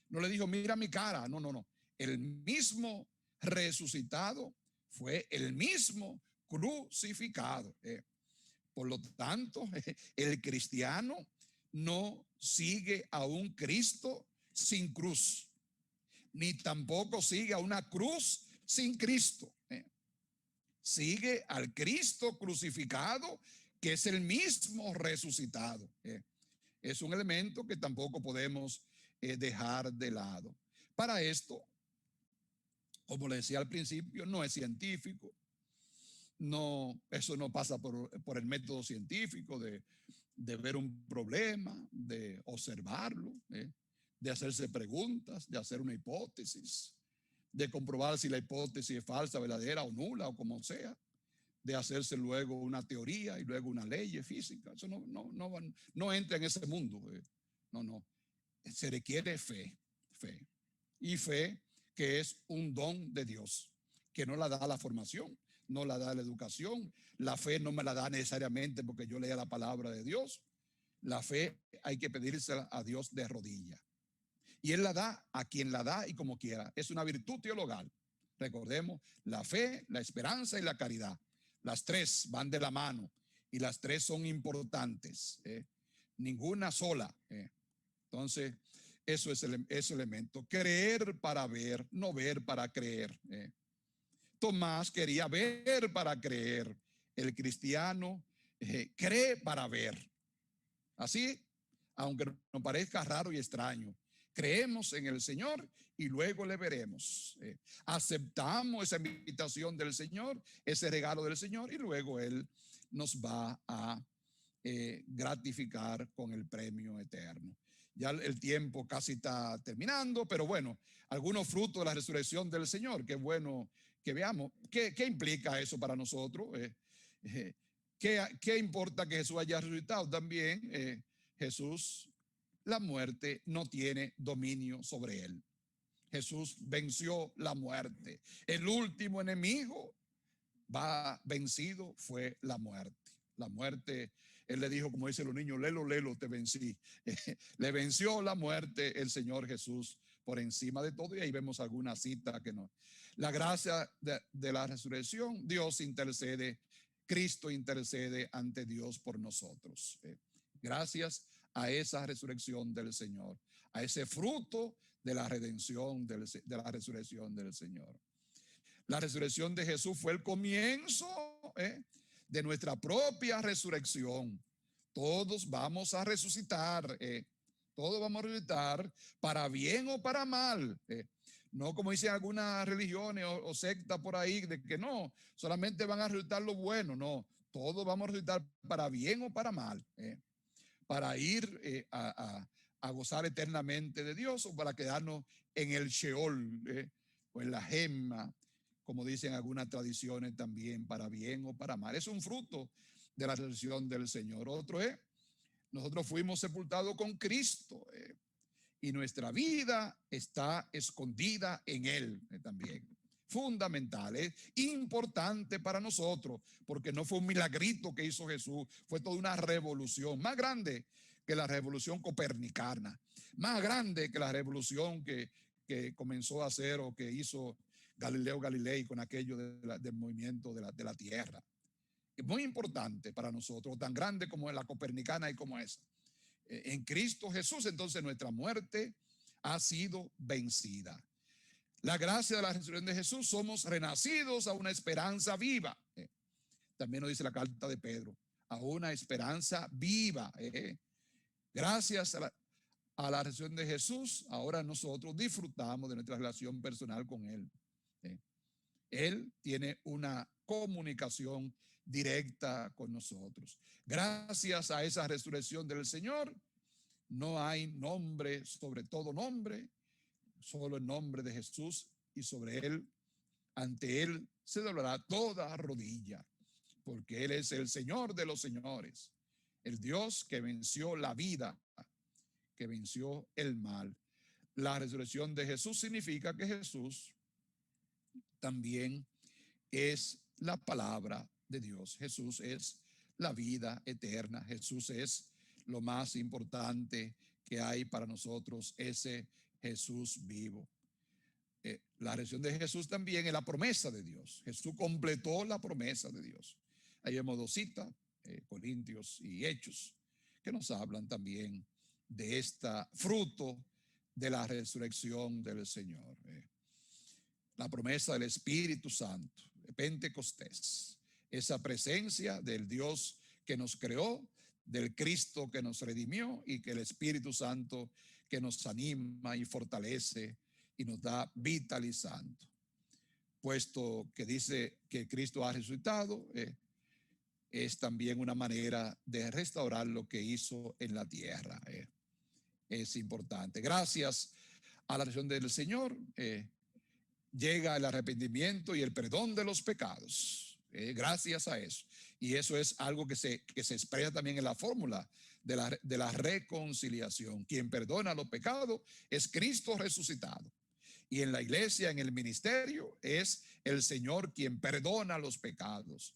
No le dijo: mira mi cara, no. El mismo resucitado fue el mismo crucificado. Por lo tanto, el cristiano no sigue a un Cristo sin cruz, ni tampoco sigue a una cruz sin Cristo. Sigue al Cristo crucificado, que es el mismo resucitado. Es un elemento que tampoco podemos dejar de lado. Para esto, como le decía al principio, no es científico. No, eso no pasa por el método científico de ver un problema, de observarlo, de hacerse preguntas, de hacer una hipótesis, de comprobar si la hipótesis es falsa, verdadera o nula o como sea, de hacerse luego una teoría y luego una ley física. Eso no entra en ese mundo. No. Se requiere fe. Y fe que es un don de Dios, que no la da la formación, no la da la educación. La fe no me la da necesariamente porque yo lea la palabra de Dios. La fe hay que pedírsela a Dios de rodillas. Y Él la da a quien la da y como quiera. Es una virtud teologal. Recordemos, la fe, la esperanza y la caridad. Las tres van de la mano y las tres son importantes. Ninguna sola. Entonces, eso es ese elemento. Creer para ver, no ver para creer. Tomás quería ver para creer. El cristiano cree para ver. Así, aunque nos parezca raro y extraño, creemos en el Señor y luego le veremos. Aceptamos esa invitación del Señor, ese regalo del Señor, y luego Él nos va a gratificar con el premio eterno. Ya el tiempo casi está terminando, pero bueno, algunos frutos de la resurrección del Señor. Qué bueno que veamos. ¿Qué implica eso para nosotros? ¿Qué importa que Jesús haya resucitado? También Jesús, la muerte no tiene dominio sobre él. Jesús venció la muerte. El último enemigo vencido fue la muerte. La muerte, Él le dijo, como dicen los niños, lelo, te vencí. Le venció la muerte el Señor Jesús por encima de todo. Y ahí vemos alguna cita que no. La gracia de la resurrección, Dios intercede, Cristo intercede ante Dios por nosotros. Gracias a esa resurrección del Señor, a ese fruto de la redención, de la resurrección del Señor. La resurrección de Jesús fue el comienzo de nuestra propia resurrección. Todos vamos a resucitar, todos vamos a resucitar para bien o para mal. No como dicen algunas religiones o sectas por ahí, de que no, solamente van a resucitar lo bueno. No, todos vamos a resucitar para bien o para mal. Para ir a gozar eternamente de Dios o para quedarnos en el Sheol o en la gema, como dicen algunas tradiciones también, para bien o para mal. Es un fruto de la resurrección del Señor. Otro es, nosotros fuimos sepultados con Cristo y nuestra vida está escondida en Él también. Fundamental, es importante para nosotros, porque no fue un milagrito que hizo Jesús, fue toda una revolución, más grande que la revolución copernicana, más grande que la revolución que comenzó a hacer o que hizo Galileo Galilei con aquello del movimiento de la tierra. Es muy importante para nosotros, tan grande como la copernicana y como esa. En Cristo Jesús, entonces, nuestra muerte ha sido vencida. La gracia de la resurrección de Jesús, somos renacidos a una esperanza viva. También nos dice la carta de Pedro, a una esperanza viva. Gracias a la resurrección de Jesús, ahora nosotros disfrutamos de nuestra relación personal con Él. Él tiene una comunicación directa con nosotros. Gracias a esa resurrección del Señor, no hay nombre sobre todo nombre, solo el nombre de Jesús, y sobre Él, ante Él se doblará toda rodilla, porque Él es el Señor de los señores, el Dios que venció la vida, que venció el mal. La resurrección de Jesús significa que Jesús también es la palabra de Dios. Jesús es la vida eterna. Jesús es lo más importante que hay para nosotros, ese Jesús vivo. La resurrección de Jesús también es la promesa de Dios. Jesús completó la promesa de Dios. Ahí vemos dos citas, Corintios y Hechos, que nos hablan también de esta fruto de la resurrección del Señor. La promesa del Espíritu Santo, Pentecostés, esa presencia del Dios que nos creó, del Cristo que nos redimió y que el Espíritu Santo que nos anima y fortalece y nos da vitalizando. Puesto que dice que Cristo ha resucitado, es también una manera de restaurar lo que hizo en la tierra. Es importante. Gracias a la resurrección del Señor, llega el arrepentimiento y el perdón de los pecados. Gracias a eso. Y eso es algo que se expresa también en la fórmula de la reconciliación. Quien perdona los pecados es Cristo resucitado. Y en la iglesia, en el ministerio, es el Señor quien perdona los pecados.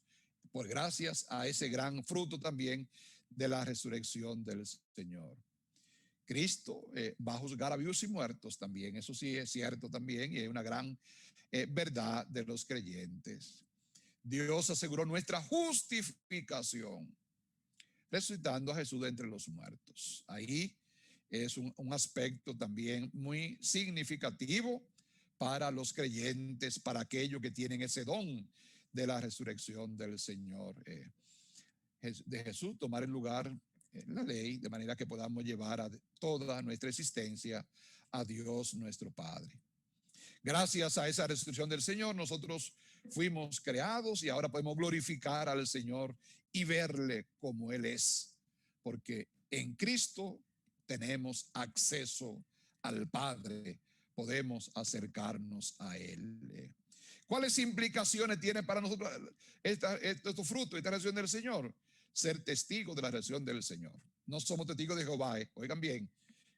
Por gracias a ese gran fruto también de la resurrección del Señor. Cristo va a juzgar a vivos y muertos también. Eso sí es cierto también y es una gran verdad de los creyentes. Dios aseguró nuestra justificación resucitando a Jesús de entre los muertos. Ahí es un aspecto también muy significativo para los creyentes, para aquellos que tienen ese don de la resurrección del Señor, de Jesús, tomar el lugar en la ley, de manera que podamos llevar a toda nuestra existencia a Dios nuestro Padre. Gracias a esa resurrección del Señor, nosotros fuimos creados y ahora podemos glorificar al Señor y verle como Él es, porque en Cristo tenemos acceso al Padre, podemos acercarnos a Él. ¿Cuáles implicaciones tiene para nosotros estos frutos, esta resurrección del Señor? Ser testigos de la resurrección del Señor. No somos testigos de Jehová, oigan bien,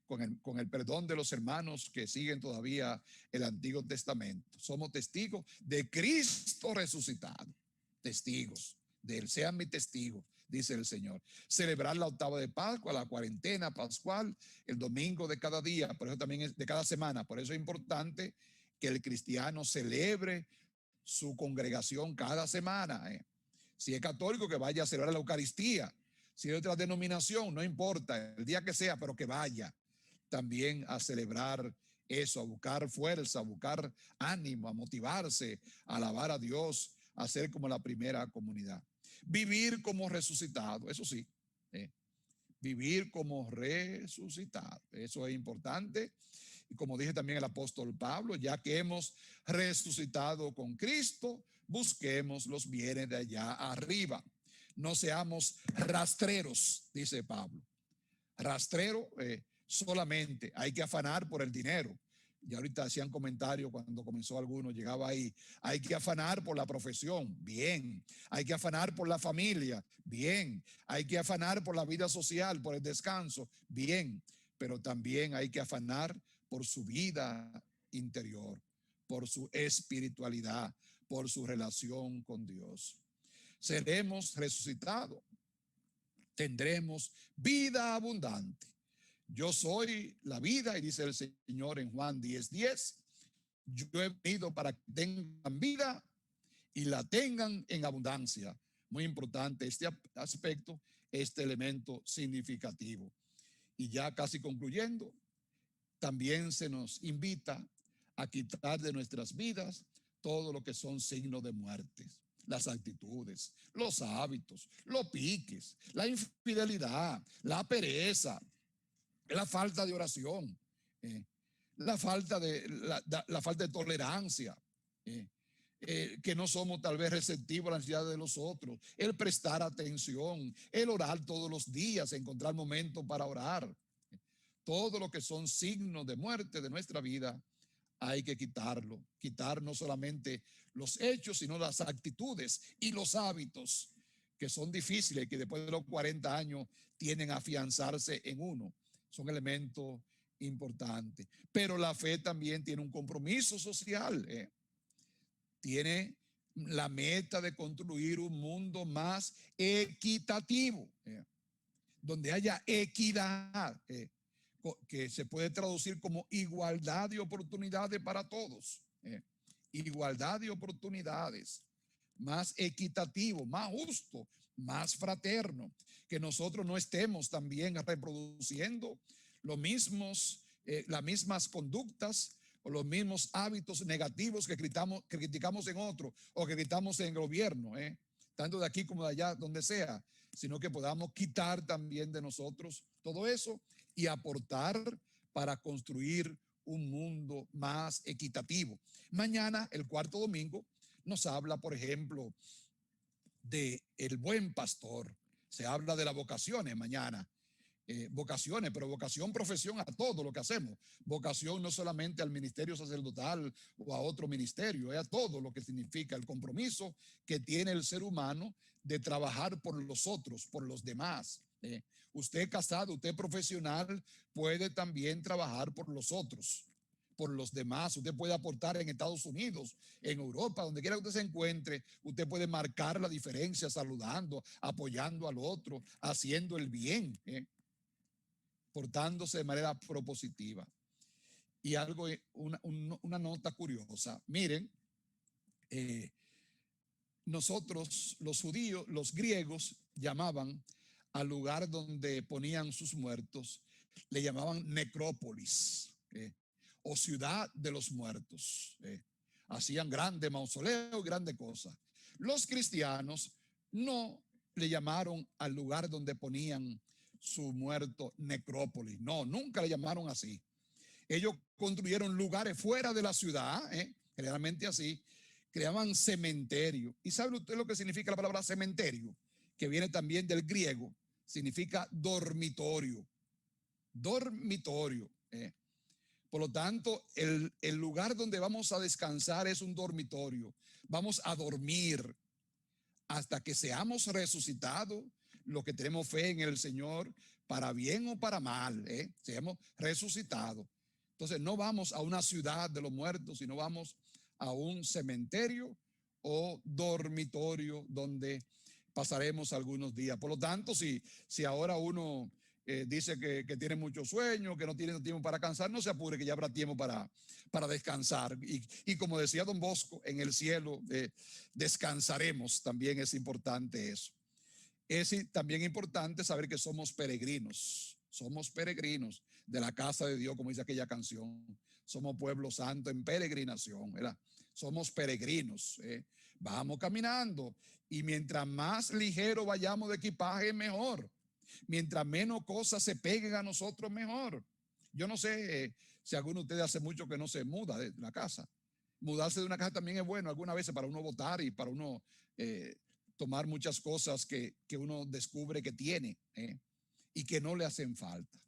con el perdón de los hermanos que siguen todavía el Antiguo Testamento. Somos testigos de Cristo resucitado. Testigos de Él. Sean mis testigos, dice el Señor. Celebrar la octava de Pascua, la cuarentena pascual, el domingo de cada día, por eso también es de cada semana. Por eso es importante que el cristiano celebre su congregación cada semana. Si es católico, que vaya a celebrar la Eucaristía. Si es de otra denominación, no importa, el día que sea, pero que vaya también a celebrar eso, a buscar fuerza, a buscar ánimo, a motivarse, a alabar a Dios, a ser como la primera comunidad. Vivir como resucitado, eso sí, vivir como resucitado, eso es importante. Y como dije también el apóstol Pablo, ya que hemos resucitado con Cristo, busquemos los bienes de allá arriba. No seamos rastreros, dice Pablo. Rastrero solamente, hay que afanar por el dinero. Y ahorita hacían comentarios cuando comenzó alguno, llegaba ahí, hay que afanar por la profesión, bien. Hay que afanar por la familia, bien. Hay que afanar por la vida social, por el descanso, bien. Pero también hay que afanar por su vida interior, por su espiritualidad, por su relación con Dios. Seremos resucitados, tendremos vida abundante. Yo soy la vida, y dice el Señor en Juan 10:10. Yo he venido para que tengan vida y la tengan en abundancia. Muy importante este aspecto, este elemento significativo. Y ya casi concluyendo, también se nos invita a quitar de nuestras vidas todo lo que son signos de muerte. Las actitudes, los hábitos, los piques, la infidelidad, la pereza, la falta de oración, la falta de tolerancia, que no somos tal vez receptivos a las necesidades de los otros, el prestar atención, el orar todos los días, encontrar momentos para orar. Todo lo que son signos de muerte de nuestra vida hay que quitarlo. Quitar no solamente los hechos, sino las actitudes y los hábitos que son difíciles, que después de los 40 años tienen a afianzarse en uno. Son elementos importantes. Pero la fe también tiene un compromiso social. Tiene la meta de construir un mundo más equitativo, donde haya equidad, que se puede traducir como igualdad de oportunidades para todos. Igualdad de oportunidades, más equitativo, más justo, más fraterno, que nosotros no estemos también reproduciendo los mismos, las mismas conductas o los mismos hábitos negativos que criticamos en otro o que criticamos en el gobierno, tanto de aquí como de allá, donde sea, sino que podamos quitar también de nosotros todo eso y aportar para construir un mundo más equitativo. Mañana, el cuarto domingo, nos habla, por ejemplo, de el buen pastor. Se habla de las vocaciones mañana. Vocaciones, pero vocación, profesión a todo lo que hacemos. Vocación no solamente al ministerio sacerdotal o a otro ministerio, es a todo lo que significa el compromiso que tiene el ser humano de trabajar por los otros, por los demás. Usted casado, usted profesional, puede también trabajar por los otros, por los demás. Usted puede aportar en Estados Unidos, en Europa, donde quiera que usted se encuentre. Usted puede marcar la diferencia saludando, apoyando al otro, haciendo el bien, portándose de manera propositiva. Y algo, una nota curiosa. Miren, nosotros, los judíos, los griegos, llamaban al lugar donde ponían sus muertos, le llamaban necrópolis, o ciudad de los muertos. Hacían grandes mausoleos, grandes cosas. Los cristianos no le llamaron al lugar donde ponían su muerto necrópolis. No, nunca le llamaron así. Ellos construyeron lugares fuera de la ciudad, generalmente así, creaban cementerio. ¿Y sabe usted lo que significa la palabra cementerio? Que viene también del griego, significa dormitorio. Dormitorio. Por lo tanto, el lugar donde vamos a descansar es un dormitorio. Vamos a dormir hasta que seamos resucitados, los que tenemos fe en el Señor, para bien o para mal, seamos resucitados. Entonces, no vamos a una ciudad de los muertos, sino vamos a un cementerio o dormitorio donde pasaremos algunos días. Por lo tanto, si ahora uno dice que tiene mucho sueño, que no tiene tiempo para cansar, no se apure, que ya habrá tiempo para descansar. Y como decía don Bosco, en el cielo descansaremos. También es importante eso. Es también importante saber que somos peregrinos de la casa de Dios, como dice aquella canción. Somos pueblo santo en peregrinación, ¿verdad? Somos peregrinos, vamos caminando y mientras más ligero vayamos de equipaje, mejor. Mientras menos cosas se peguen a nosotros, mejor. Yo no sé si alguno de ustedes hace mucho que no se muda de la casa. Mudarse de una casa también es bueno algunas veces para uno votar y para uno tomar muchas cosas que uno descubre que tiene y que no le hacen falta.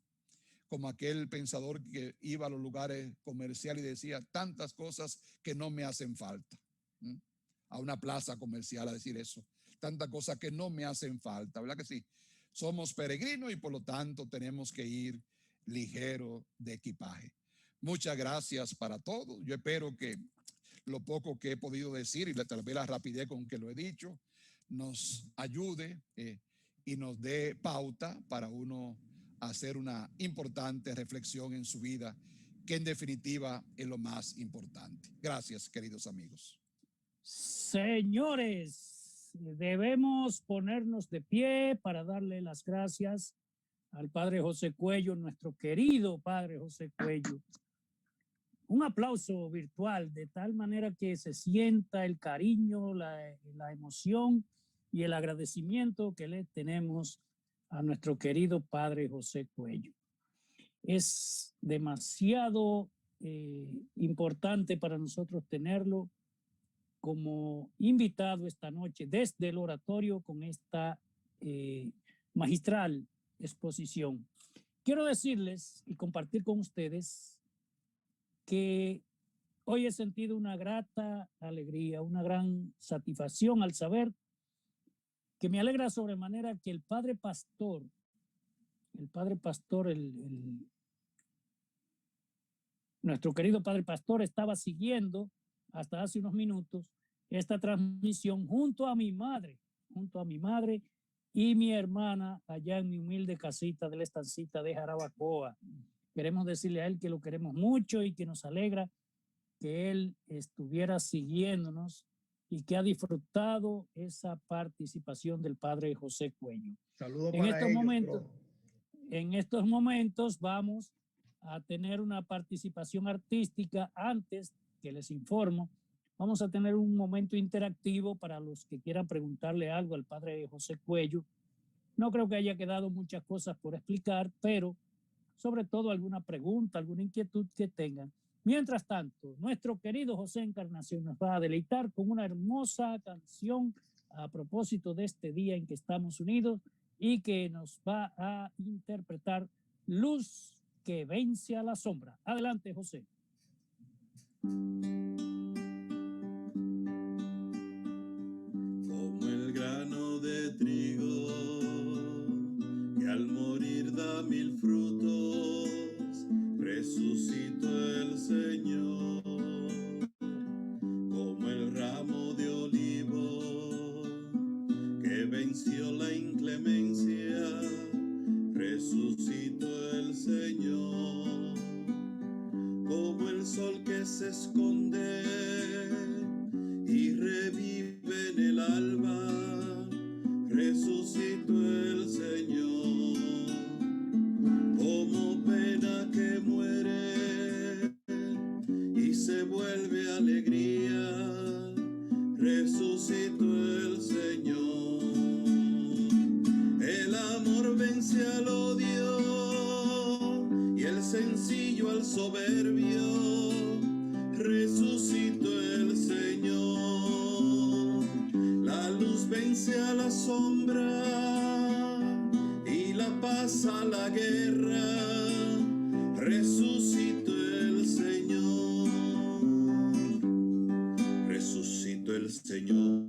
Como aquel pensador que iba a los lugares comerciales y decía tantas cosas que no me hacen falta. A una plaza comercial a decir eso. Tantas cosas que no me hacen falta, ¿verdad que sí? Somos peregrinos y por lo tanto tenemos que ir ligero de equipaje. Muchas gracias para todos. Yo espero que lo poco que he podido decir y tal vez la rapidez con que lo he dicho nos ayude y nos dé pauta para uno hacer una importante reflexión en su vida, que en definitiva es lo más importante. Gracias, queridos amigos. Señores, debemos ponernos de pie para darle las gracias al Padre José Cuello, nuestro querido Padre José Cuello. Un aplauso virtual, de tal manera que se sienta el cariño, la emoción y el agradecimiento que le tenemos a nuestro querido Padre José Cuello. Es demasiado importante para nosotros tenerlo como invitado esta noche desde el oratorio con esta magistral exposición. Quiero decirles y compartir con ustedes que hoy he sentido una grata alegría, una gran satisfacción al saber que me alegra sobremanera que el padre pastor, nuestro querido padre pastor estaba siguiendo hasta hace unos minutos esta transmisión junto a mi madre y mi hermana allá en mi humilde casita de la estancita de Jarabacoa. Queremos decirle a él que lo queremos mucho y que nos alegra que él estuviera siguiéndonos y que ha disfrutado esa participación del Padre José Cuello. Saludos para ellos, en estos momentos vamos a tener una participación artística. Antes que les informo, vamos a tener un momento interactivo para los que quieran preguntarle algo al Padre José Cuello. No creo que haya quedado muchas cosas por explicar, pero sobre todo alguna pregunta, alguna inquietud que tengan. Mientras tanto, nuestro querido José Encarnación nos va a deleitar con una hermosa canción a propósito de este día en que estamos unidos y que nos va a interpretar Luz que vence a la sombra. Adelante, José. Como el grano de trigo que al morir da 1000 frutos, resucitó el Señor. Como el ramo de olivo que venció la inclemencia, resucitó el Señor. Como el sol que se esconde y revive en el alba, resucitó el Señor. Como pena que muere y se vuelve alegría, resucitó el Señor. El amor vence al odio y el sencillo al soberbio, resucitó el Señor. La luz vence a la sombra y la paz a la guerra, resucitó el Señor. Resucitó el Señor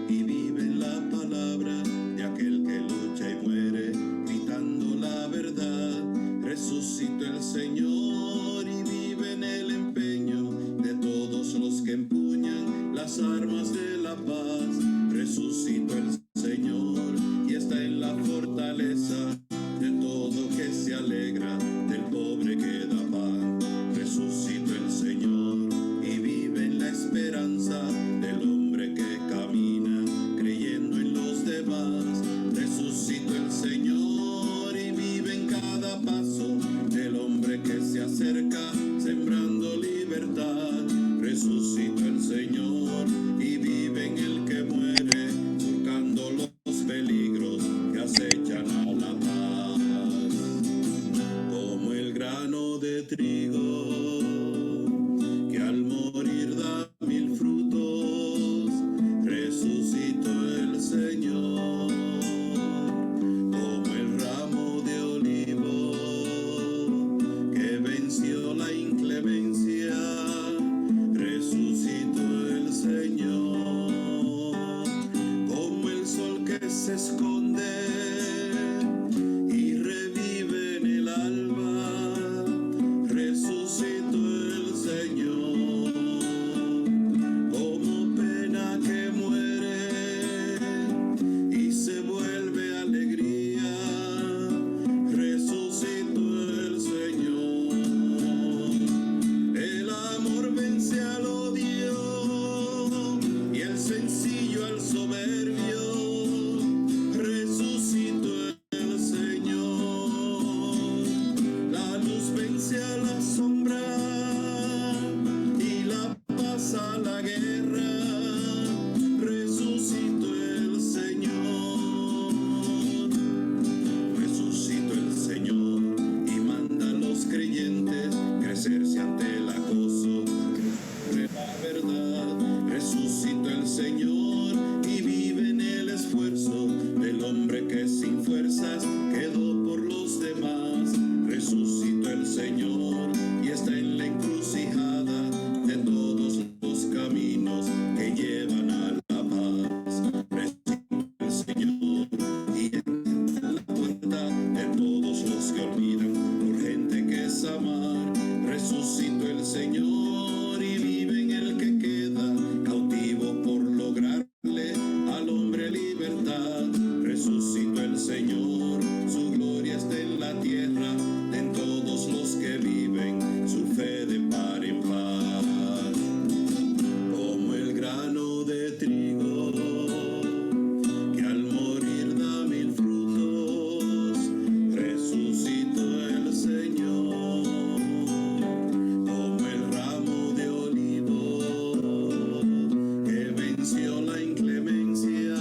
y vive en la palabra de aquel que lucha y muere, gritando la verdad. Resucitó el Señor y vive en el empeño de todos los que empuñan las armas de la paz. Resucitó el Señor y está en la fortaleza de todo que se alegra, del pobre que da pan. Resucitó el Señor y vive en la esperanza del hombre que camina creyendo en los demás. Resucitó el Señor y vive en cada paso del hombre que se acerca sembrando libertad. Resucitó el Señor y vive en el que muere, surcando los peligros que acechan a la paz. Como el grano de trigo que al morir da 1000 frutos, resucitó el Señor. Como el ramo de olivo que venció la inclemencia, resucitó el Señor. Como el sol que se esconde y revive en el alba, resucitó el Señor. Como pena que muere y se vuelve alegría, resucitó el Señor. El amor vence al odio y el sencillo al soberbio, resucitó el Señor. La luz vence a la sombra y la paz a la guerra, resucitó el Señor. Resucitó el Señor y manda a los creyentes crecerse ante el acoso de la verdad. Resucitó el Señor y vive en el esfuerzo del hombre que sin fuerzas quedó por los demás. Resucitó el Señor y está en la encrucijada de todos los caminos que llevan a la paz. Resucitó el Señor y está en la puerta de todos los que olvidan lo urgente que es amar. Resucitó el Señor y vive en el que queda cautivo por lograrle al hombre libertad. Resucitó el Señor, su gloria está en la tierra, en todos los que viven su fe de par en par. Como el grano de trigo que al morir da 1000 frutos, resucitó el Señor. Como el ramo de olivo que venció la inclemencia,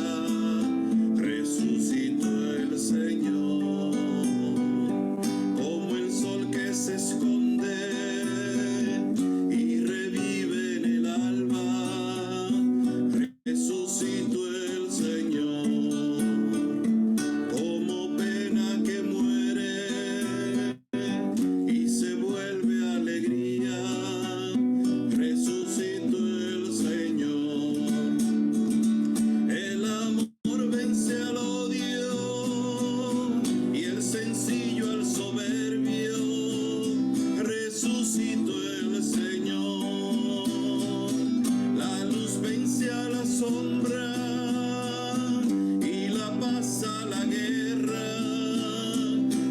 resucitó el Señor. Como el sol que se esconde y revive en el alba, resucitó el Señor. Como pena que muere y se vuelve alegría, resucitó el Señor. El amor vence al odio y el sencillo al soberbio, resucitó el Señor. La luz vence a la sombra y la paz a la guerra,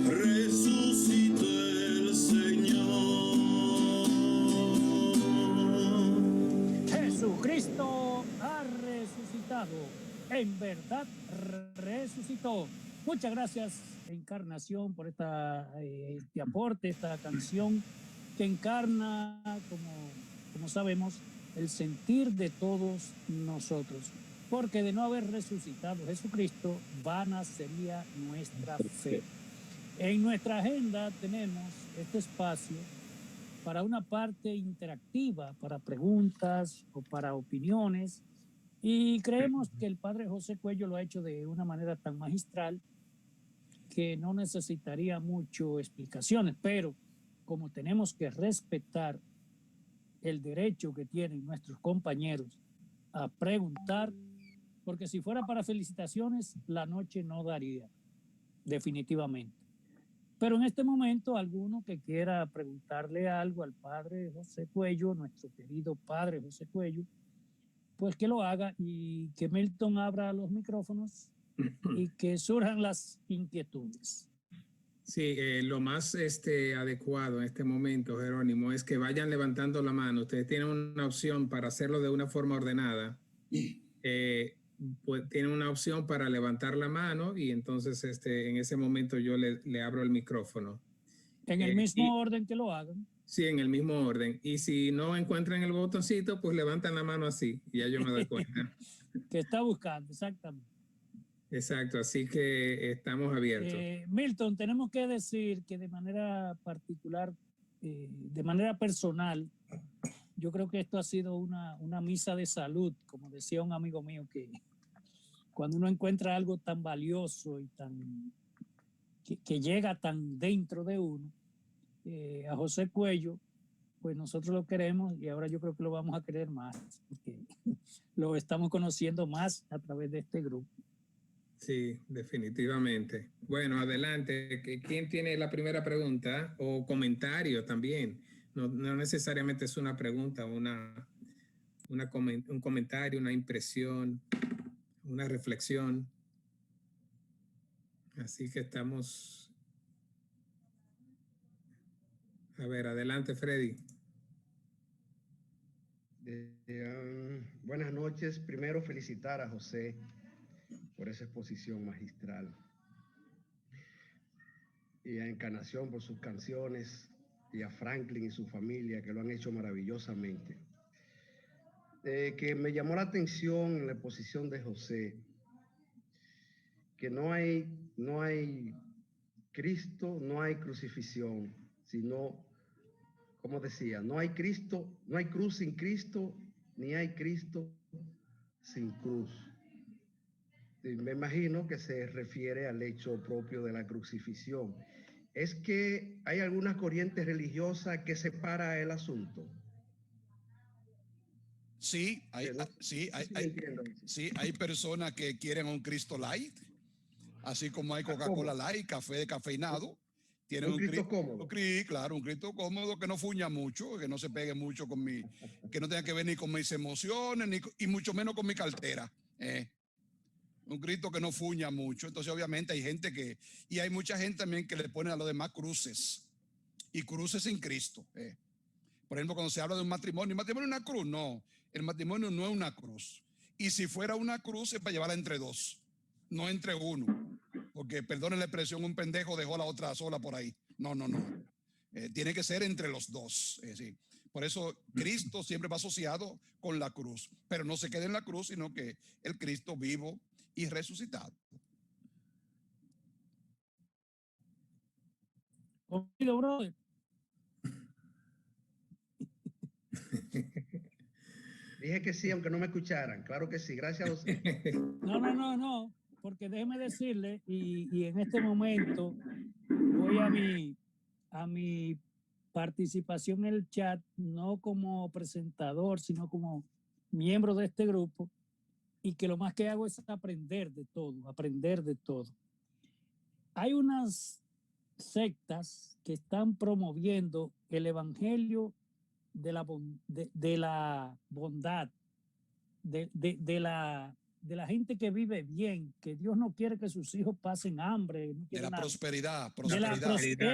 resucitó el Señor. Jesucristo ha resucitado. En verdad resucitó. Muchas gracias, Encarnación, por este aporte, esta canción que encarna, como sabemos, el sentir de todos nosotros. Porque de no haber resucitado Jesucristo, vana sería nuestra fe. En nuestra agenda tenemos este espacio para una parte interactiva, para preguntas o para opiniones. Y creemos que el padre José Cuello lo ha hecho de una manera tan magistral que no necesitaría mucho explicaciones, pero como tenemos que respetar el derecho que tienen nuestros compañeros a preguntar, porque si fuera para felicitaciones, la noche no daría, definitivamente. Pero en este momento, alguno que quiera preguntarle algo al padre José Cuello, nuestro querido padre José Cuello, pues que lo haga y que Milton abra los micrófonos y que surjan las inquietudes. Sí, lo más adecuado en este momento, Jerónimo, es que vayan levantando la mano. Ustedes tienen una opción para hacerlo de una forma ordenada. Pues tienen una opción para levantar la mano y entonces en ese momento yo le abro el micrófono. En el mismo orden que lo hagan. Sí, en el mismo orden. Y si no encuentran el botoncito, pues levantan la mano así. Y ya yo me doy cuenta. Que está buscando, exactamente. Exacto, así que estamos abiertos. Milton, tenemos que decir que de manera particular, de manera personal, yo creo que esto ha sido una misa de salud, como decía un amigo mío, que cuando uno encuentra algo tan valioso y tan que llega tan dentro de uno, a José Cuello, pues nosotros lo queremos y ahora yo creo que lo vamos a querer más, porque lo estamos conociendo más a través de este grupo. Sí, definitivamente. Bueno, adelante. ¿Quién tiene la primera pregunta o comentario también? No necesariamente es una pregunta, un comentario, una impresión, una reflexión. Así que estamos... A ver, adelante, Freddy. Buenas noches. Primero felicitar a José por esa exposición magistral y a Encarnación por sus canciones y a Franklin y su familia que lo han hecho maravillosamente. Que me llamó la atención en la exposición de José que no hay Cristo, no hay crucifixión, sino, como decía, no hay Cristo, no hay cruz sin Cristo, ni hay Cristo sin cruz. Me imagino que se refiere al hecho propio de la crucifixión. Es que hay algunas corrientes religiosas que separan el asunto. Sí, hay personas que quieren un Cristo Light, así como hay Coca-Cola Light, café descafeinado. Tienen un Cristo cómodo. Claro, un Cristo cómodo que no fuña mucho, que no se pegue mucho con que no tenga que ver ni con mis emociones, y mucho menos con mi cartera. Un Cristo que no fuña mucho. Entonces, obviamente, hay gente y hay mucha gente también que le pone a los demás cruces, y cruces sin Cristo. Por ejemplo, cuando se habla de un matrimonio, ¿el matrimonio es una cruz? No, el matrimonio no es una cruz. Y si fuera una cruz, es para llevarla entre dos, no entre uno. Porque, perdone la expresión, un pendejo dejó la otra sola por ahí. No. Tiene que ser entre los dos. Sí. Por eso Cristo siempre va asociado con la cruz, pero no se queda en la cruz, sino que el Cristo vivo y resucitado. Oído, brother. Dije que sí, aunque no me escucharan. Claro que sí, gracias a José. No, porque déjeme decirle, y en este momento voy a mi participación en el chat, no como presentador, sino como miembro de este grupo, y que lo más que hago es aprender de todo. Hay unas sectas que están promoviendo el evangelio de la bondad, de la gente que vive bien, que Dios no quiere que sus hijos pasen hambre. No de la nada. prosperidad.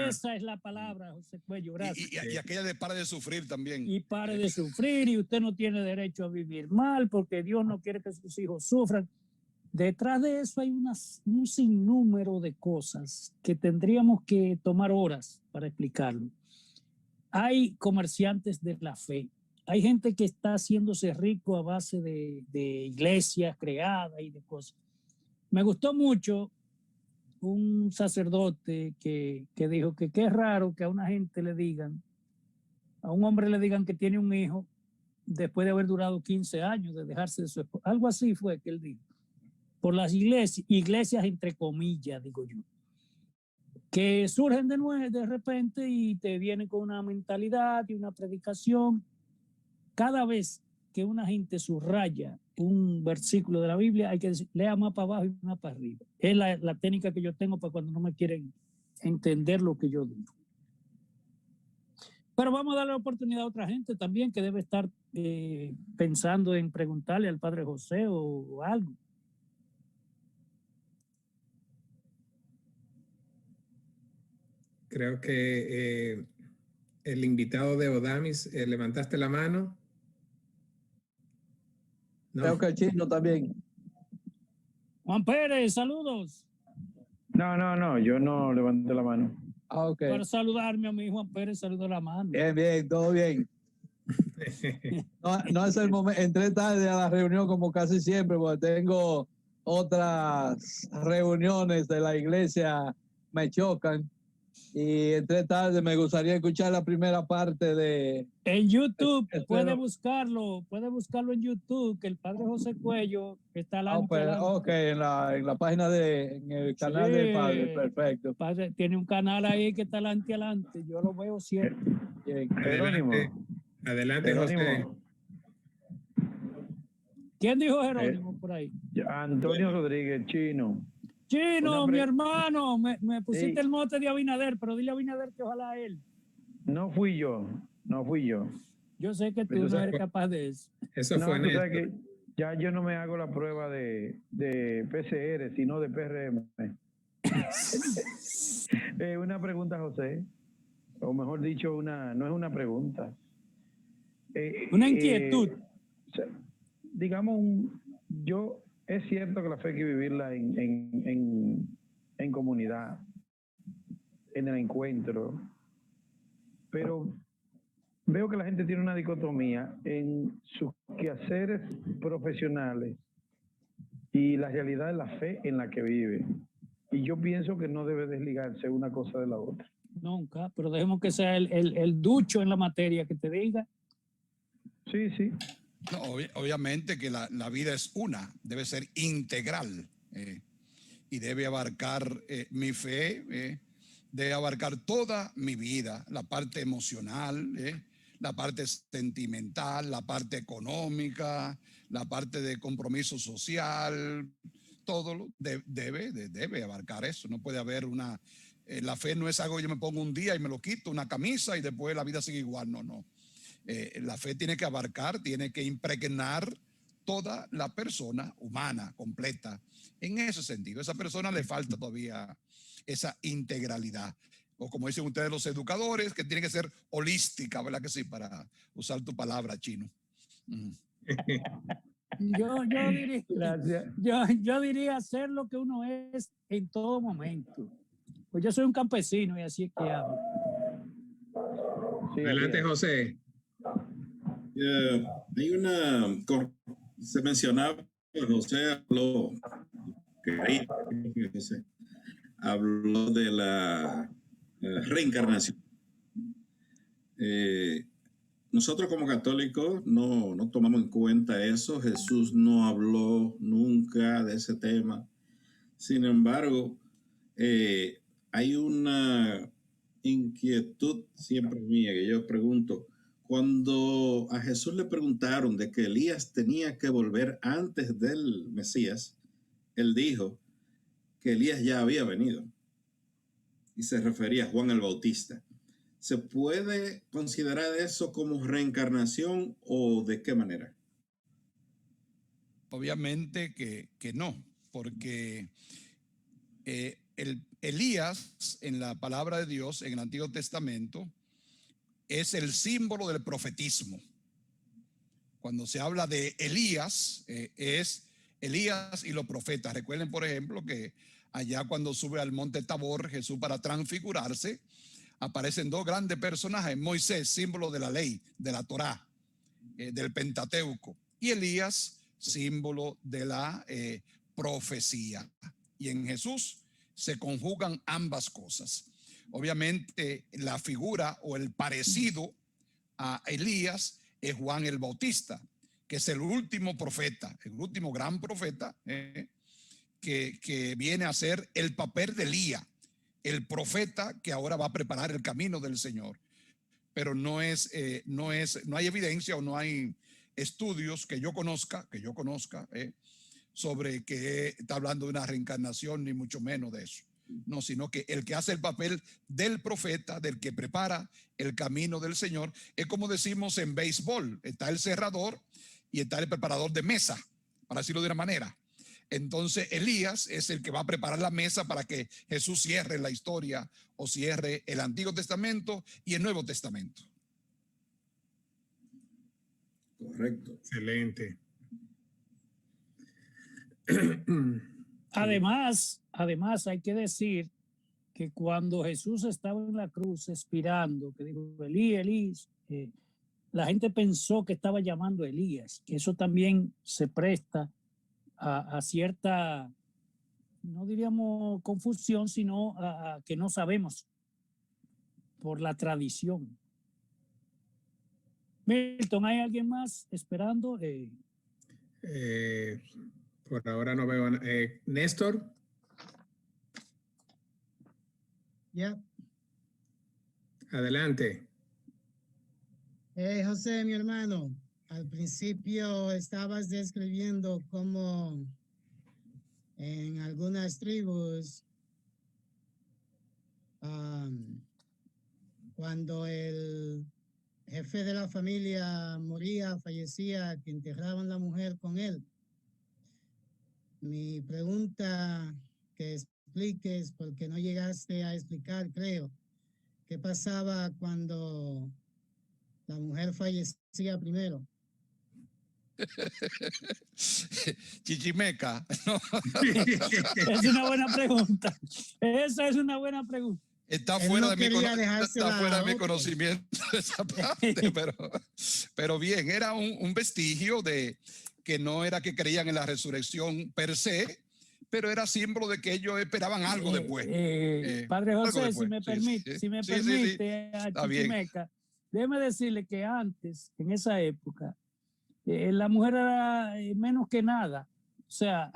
Esa es la palabra, José Cuello, gracias. Y aquella de pare de sufrir también. Y pare de sufrir, y usted no tiene derecho a vivir mal porque Dios no quiere que sus hijos sufran. Detrás de eso hay un sinnúmero de cosas que tendríamos que tomar horas para explicarlo. Hay comerciantes de la fe. Hay gente que está haciéndose rico a base de iglesias creadas y de cosas. Me gustó mucho un sacerdote que dijo que qué raro que a una gente le digan, a un hombre le digan que tiene un hijo después de haber durado 15 años de dejarse de su esposa. Algo así fue que él dijo. Por las iglesias entre comillas, digo yo, que surgen de repente y te vienen con una mentalidad y una predicación. Cada vez que una gente subraya un versículo de la Biblia, hay que decir, lea más para abajo y más para arriba. Es la técnica que yo tengo para cuando no me quieren entender lo que yo digo. Pero vamos a darle la oportunidad a otra gente también que debe estar pensando en preguntarle al Padre José o algo. Creo que el invitado de Odamis, ¿levantaste la mano? No. Creo que el chino también. Juan Pérez, saludos. No, yo no levanté la mano. Ok. Para saludarme a mi Juan Pérez, saludo la mano. Bien, bien, todo bien. No es el momento. Entré tarde a la reunión como casi siempre, porque tengo otras reuniones de la iglesia, me chocan. Y entré tarde, me gustaría escuchar la primera parte de... En YouTube, puede buscarlo en YouTube, que el Padre José Cuello está adelante. Ok, en la página en el canal Sí, del Padre, perfecto. Padre, tiene un canal ahí que está adelante, yo lo veo siempre. Bien. Adelante, José. ¿Quién dijo Jerónimo por ahí? Antonio Rodríguez, Chino. Chino, mi hermano, me pusiste el mote de Abinader, pero dile a Abinader que ojalá él. No fui yo. Yo sé que tú no eres capaz de eso. Eso fue Néstor. Que ya yo no me hago la prueba de PCR, sino de PRM. Una pregunta, José. O mejor dicho, no es una pregunta. Una inquietud. Digamos, es cierto que la fe hay que vivirla en comunidad, en el encuentro, pero veo que la gente tiene una dicotomía en sus quehaceres profesionales y la realidad de la fe en la que vive. Y yo pienso que no debe desligarse una cosa de la otra. Nunca, pero dejemos que sea el ducho en la materia que te diga. Sí. No, obviamente que la vida es una, debe ser integral y debe abarcar mi fe, debe abarcar toda mi vida, la parte emocional, la parte sentimental, la parte económica, la parte de compromiso social, todo debe abarcar eso. No puede haber la fe no es algo que yo me pongo un día y me lo quito, una camisa y después la vida sigue igual, no. La fe tiene que abarcar, tiene que impregnar toda la persona humana completa. En ese sentido, a esa persona le falta todavía esa integralidad. O como dicen ustedes los educadores, que tiene que ser holística, ¿verdad que sí? Para usar tu palabra, Chino. Yo diría hacer lo que uno es en todo momento. Pues yo soy un campesino y así es que hago. Adelante, José. Se mencionaba, José habló de la reencarnación. Nosotros como católicos no tomamos en cuenta eso. Jesús no habló nunca de ese tema. Sin embargo, hay una inquietud siempre mía que yo pregunto. Cuando a Jesús le preguntaron de que Elías tenía que volver antes del Mesías, él dijo que Elías ya había venido y se refería a Juan el Bautista. ¿Se puede considerar eso como reencarnación o de qué manera? Obviamente que no, porque Elías en la palabra de Dios en el Antiguo Testamento es el símbolo del profetismo. Cuando se habla de Elías, es Elías y los profetas. Recuerden, por ejemplo, que allá cuando sube al monte Tabor, Jesús para transfigurarse, aparecen dos grandes personajes. Moisés, símbolo de la ley, de la Torá, del Pentateuco. Y Elías, símbolo de la profecía. Y en Jesús se conjugan ambas cosas. Obviamente la figura o el parecido a Elías es Juan el Bautista, que es el último profeta, el último gran profeta que viene a ser el papel de Elías, el profeta que ahora va a preparar el camino del Señor. Pero no hay evidencia o no hay estudios que yo conozca sobre que está hablando de una reencarnación, ni mucho menos de eso. No, sino que el que hace el papel del profeta, del que prepara el camino del Señor, es como decimos en béisbol, está el cerrador y está el preparador de mesa, para decirlo de una manera. Entonces Elías es el que va a preparar la mesa para que Jesús cierre la historia o cierre el Antiguo Testamento y el Nuevo Testamento. Correcto. Excelente. Además hay que decir que cuando Jesús estaba en la cruz expirando, que dijo, Elí, Elí, la gente pensó que estaba llamando a Elías, que eso también se presta a cierta, no diríamos confusión, sino a que no sabemos por la tradición. Milton, ¿hay alguien más esperando? Por ahora no veo. Néstor. Ya. Adelante. José, mi hermano, al principio estabas describiendo cómo en algunas tribus, cuando el jefe de la familia moría, fallecía, que enterraban la mujer con él. Mi pregunta, que expliques, porque no llegaste a explicar, creo, ¿qué pasaba cuando la mujer fallecía primero? Chichimeca. ¿No? Es una buena pregunta. Esa es una buena pregunta. Está fuera de mi conocimiento esa parte, pero bien, era un vestigio de que no era que creían en la resurrección per se, pero era símbolo de que ellos esperaban algo después. Padre José, después. Si me permite, a Chichimeca, déjeme decirle que antes, en esa época, la mujer era menos que nada. O sea,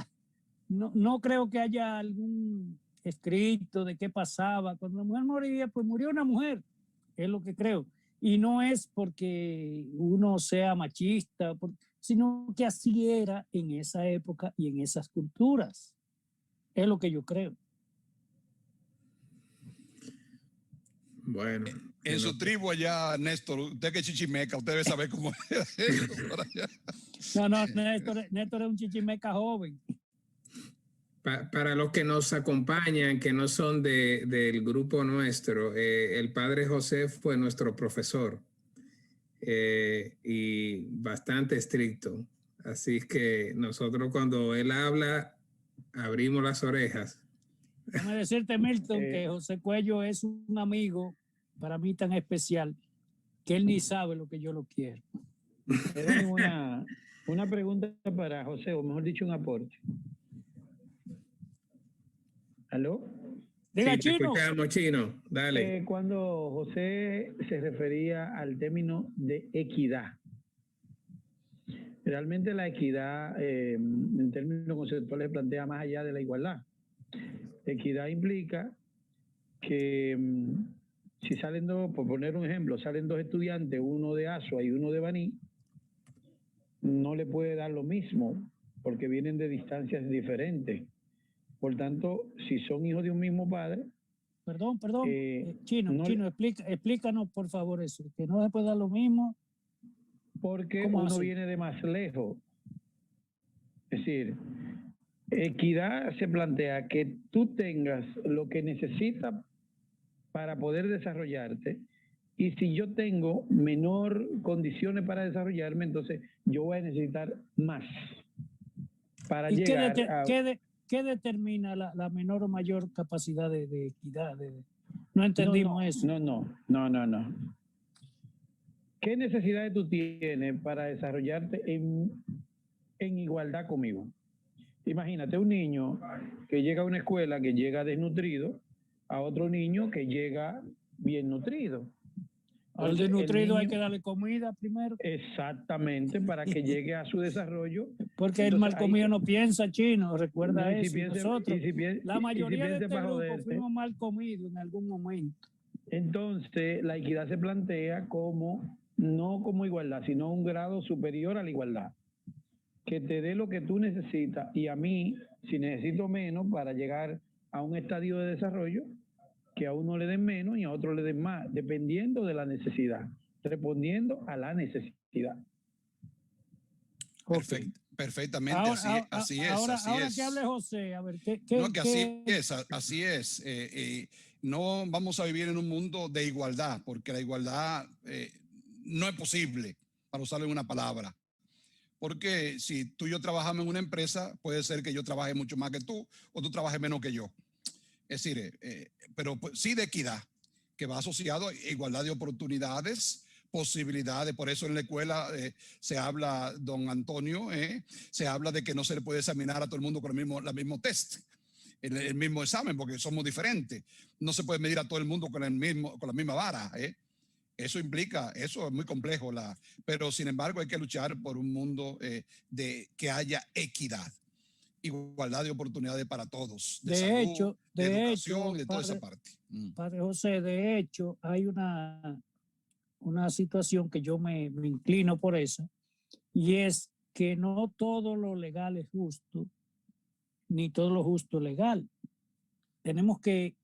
no creo que haya algún escrito de qué pasaba. Cuando la mujer moría, pues murió una mujer, es lo que creo. Y no es porque uno sea machista, sino que así era en esa época y en esas culturas. Es lo que yo creo. Bueno. En su tribu allá, Néstor, usted que es chichimeca, usted debe saber cómo es eso por allá. No, Néstor es un chichimeca joven. Para los que nos acompañan, que no son del grupo nuestro, el padre José fue nuestro profesor y bastante estricto. Así que nosotros cuando él habla, abrimos las orejas. Déjame decirte, Milton, que José Cuello es un amigo para mí tan especial que él ni sabe lo que yo lo quiero. Una pregunta para José, o mejor dicho, un aporte. ¿Aló? Diga, sí, Chino. Escuchamos, Chino. Dale. Cuando José se refería al término de equidad, realmente la equidad en términos conceptuales plantea más allá de la igualdad. Equidad implica que si salen dos, por poner un ejemplo, salen dos estudiantes, uno de Asua y uno de Baní, no le puede dar lo mismo porque vienen de distancias diferentes. Por tanto, si son hijos de un mismo padre... Perdón, Chino, explícanos por favor eso, que no se puede dar lo mismo. Porque uno viene de más lejos. Es decir, equidad se plantea que tú tengas lo que necesitas para poder desarrollarte, y si yo tengo menor condiciones para desarrollarme, entonces yo voy a necesitar más para llegar ¿Qué determina la menor o mayor capacidad de equidad? No entendimos eso. No. ¿Qué necesidades tú tienes para desarrollarte en igualdad conmigo? Imagínate un niño que llega a una escuela que llega desnutrido a otro niño que llega bien nutrido. Al desnutrido hay que darle comida primero. Exactamente, para que llegue a su desarrollo. Porque el mal comido no piensa, Chino, recuerda eso. Nosotros, la mayoría de este grupo fuimos mal comidos en algún momento. Entonces, la equidad se plantea no como igualdad, sino un grado superior a la igualdad. Que te dé lo que tú necesitas, y a mí, si necesito menos para llegar a un estadio de desarrollo, que a uno le den menos y a otro le den más, dependiendo de la necesidad, respondiendo a la necesidad. Perfectamente, así es. Ahora que hable José, a ver, así es. No vamos a vivir en un mundo de igualdad, porque la igualdad no es posible, para usarlo en una palabra. Porque si tú y yo trabajamos en una empresa, puede ser que yo trabaje mucho más que tú o tú trabajes menos que yo. Es decir, pero pues, sí de equidad, que va asociado a igualdad de oportunidades, posibilidades. Por eso en la escuela se habla, don Antonio, se habla de que no se le puede examinar a todo el mundo con el mismo test, el mismo examen, porque somos diferentes. No se puede medir a todo el mundo con la misma vara. Eso implica, eso es muy complejo, pero sin embargo hay que luchar por un mundo de que haya equidad, igualdad de oportunidades para todos, de salud, de educación y de toda esa parte. Padre José, de hecho, hay una situación que yo me inclino por eso, y es que no todo lo legal es justo, ni todo lo justo es legal. Tenemos que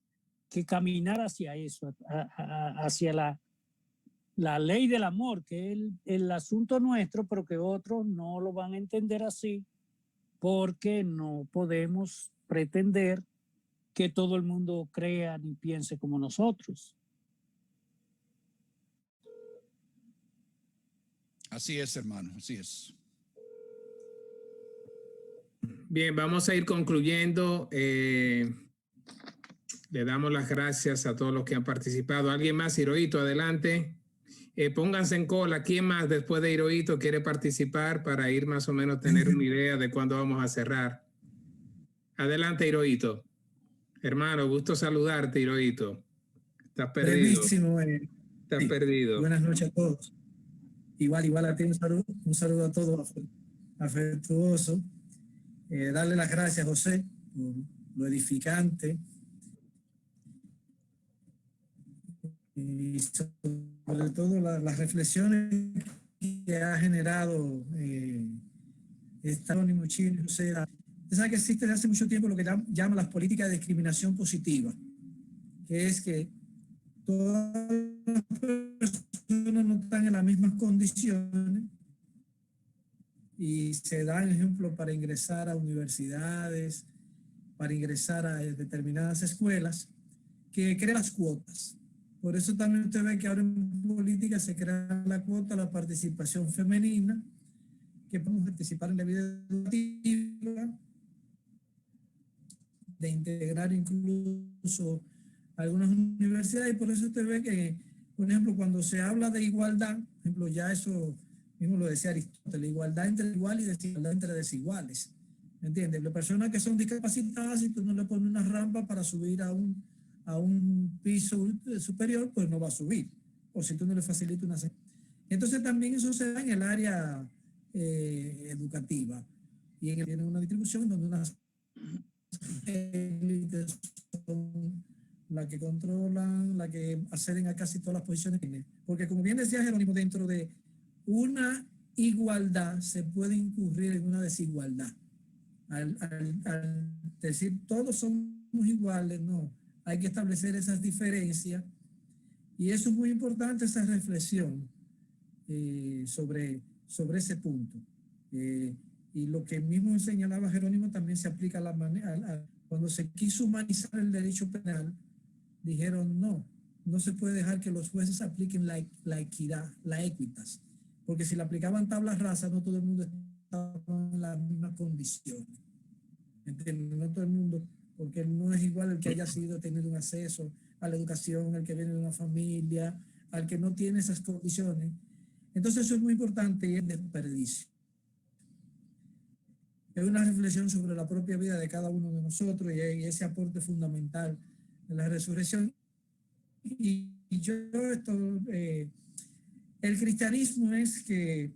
caminar hacia eso, hacia la ley del amor, que es el asunto nuestro, pero que otros no lo van a entender así, porque no podemos pretender que todo el mundo crea ni piense como nosotros. Así es, hermano, así es. Bien, vamos a ir concluyendo. Le damos las gracias a todos los que han participado. ¿Alguien más? Hirohito, adelante. Pónganse en cola. ¿Quién más después de Hirohito quiere participar para ir más o menos tener una idea de cuándo vamos a cerrar? Adelante, Hirohito. Hermano, gusto saludarte, Hirohito. Estás perdido. Buenísimo. Estás perdido. Buenas noches a todos. Igual a ti un saludo a todos afectuoso. Darle las gracias, José, por lo edificante y sobre todo las reflexiones que ha generado esta Anónimo Chile, José. Usted sabe que existe desde hace mucho tiempo lo que llama las políticas de discriminación positiva, que es que todas las personas no están en las mismas condiciones y se dan ejemplos para ingresar a universidades, para ingresar a determinadas escuelas, que crean las cuotas. Por eso también usted ve que ahora en política se crea la cuota, la participación femenina, que podemos participar en la vida educativa, de integrar incluso algunas universidades, y por eso usted ve que, por ejemplo, cuando se habla de igualdad, por ejemplo, ya eso mismo lo decía Aristóteles, igualdad entre iguales y desigualdad entre desiguales, ¿me entiendes? Las personas que son discapacitadas, si tú no le pones una rampa para subir a un piso superior, pues no va a subir, o si tú no le facilitas una... Entonces también eso se da en el área educativa, y tiene una distribución donde unas élites son la que controlan, la que acceden a casi todas las posiciones, porque como bien decía Jerónimo, dentro de una igualdad se puede incurrir en una desigualdad. Al decir todos somos iguales, no, hay que establecer esas diferencias, y eso es muy importante, esa reflexión sobre ese punto. Y lo que mismo señalaba Jerónimo también se aplica a la manera, cuando se quiso humanizar el derecho penal, dijeron no se puede dejar que los jueces apliquen la equidad, la equitas, porque si le aplicaban tablas rasas, no todo el mundo estaba en las mismas condiciones. ¿Entiendes? No todo el mundo, porque no es igual el que haya sido tenido un acceso a la educación, el que viene de una familia, al que no tiene esas condiciones. Entonces eso es muy importante y es desperdicio. Es una reflexión sobre la propia vida de cada uno de nosotros y ese aporte fundamental de la resurrección. Y yo el cristianismo es que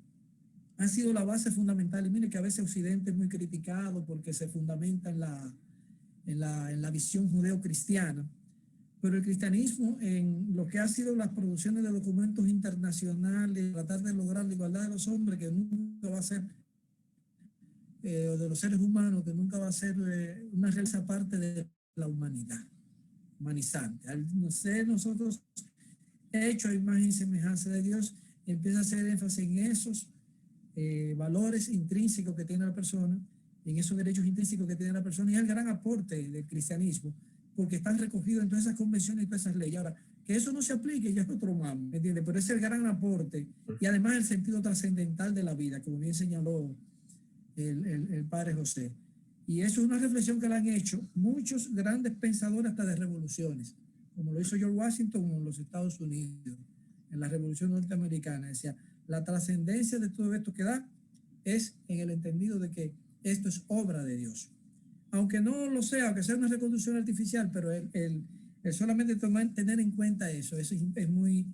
ha sido la base fundamental, y mire que a veces Occidente es muy criticado porque se fundamenta en la visión judeo-cristiana, pero el cristianismo en lo que ha sido las producciones de documentos internacionales, tratar de lograr la igualdad de los hombres, que nunca va a ser o de los seres humanos, que nunca va a ser una realidad parte de la humanidad, humanizante. Al ser nosotros hechos a imagen y semejanza de Dios, empieza a hacer énfasis en esos valores intrínsecos que tiene la persona, en esos derechos intrínsecos que tiene la persona, y es el gran aporte del cristianismo, porque están recogidos en todas esas convenciones y todas esas leyes. Ahora, que eso no se aplique ya es otro mambo, ¿me entiendes? Pero es el gran aporte, y además el sentido trascendental de la vida, como bien señaló el padre José. Y eso es una reflexión que la han hecho muchos grandes pensadores hasta de revoluciones, como lo hizo George Washington en los Estados Unidos, en la Revolución Norteamericana. Decía, la trascendencia de todo esto que da es en el entendido de que esto es obra de Dios. Aunque no lo sea, aunque sea una reconstrucción artificial, pero el solamente tener en cuenta eso es muy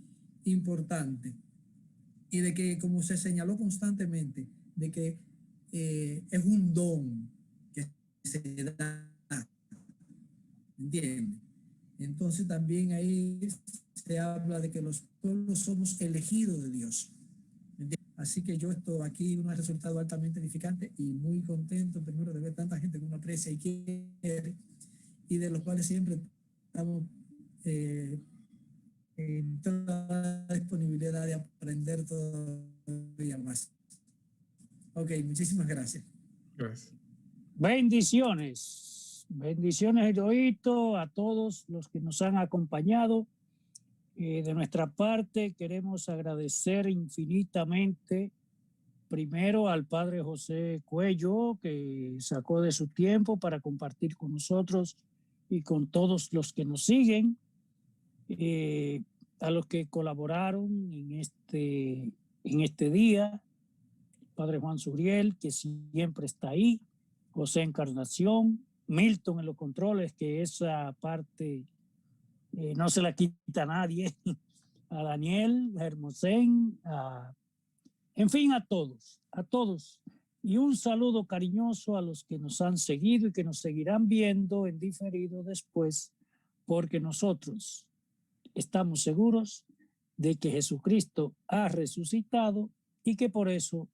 importante. Y de que, como se señaló constantemente, de que es un don que se da, ¿entiendes? Entonces también ahí se habla de que los pueblos somos elegidos de Dios. ¿Entiendes? Así que yo esto aquí un resultado altamente edificante y muy contento primero de ver tanta gente que uno aprecia y quiere y de los cuales siempre estamos en toda la disponibilidad de aprender todavía más. Ok, muchísimas gracias. Gracias. Bendiciones. Bendiciones, Eloíto, a todos los que nos han acompañado. De nuestra parte, queremos agradecer infinitamente primero al Padre José Cuello, que sacó de su tiempo para compartir con nosotros y con todos los que nos siguen, a los que colaboraron en este día, Padre Juan Suriel, que siempre está ahí, José Encarnación, Milton en los controles, que esa parte no se la quita a nadie, a Daniel, a Hermosén, en fin, a todos. Y un saludo cariñoso a los que nos han seguido y que nos seguirán viendo en diferido después, porque nosotros estamos seguros de que Jesucristo ha resucitado y que por eso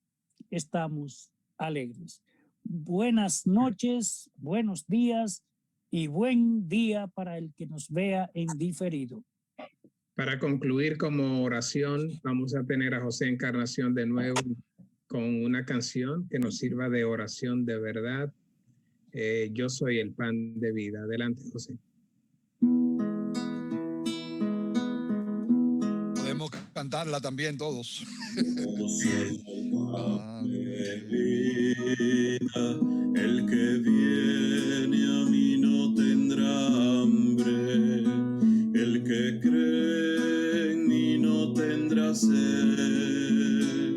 estamos alegres. Buenas noches, buenos días y buen día para el que nos vea en diferido. Para concluir como oración, vamos a tener a José Encarnación de nuevo con una canción que nos sirva de oración de verdad. Yo soy el pan de vida. Adelante, José. Podemos cantarla también todos. El que viene a mí no tendrá hambre, el que cree en mí no tendrá sed.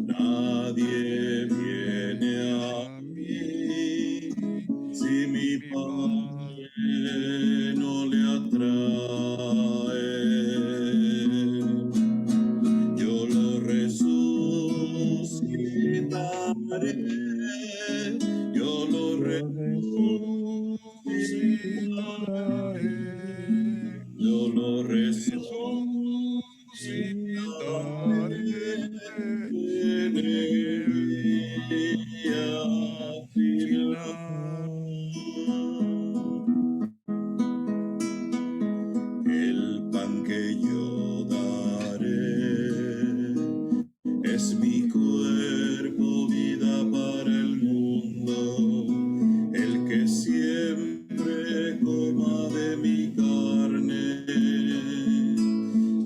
Nadie viene a mí si mi Padre no le atrae. Yo lo resucitaré, yo lo resucitaré, yo lo resucitaré en el día final. El pan que yo daré es mi cuerpo, vida para el mundo. El que siempre coma de mi carne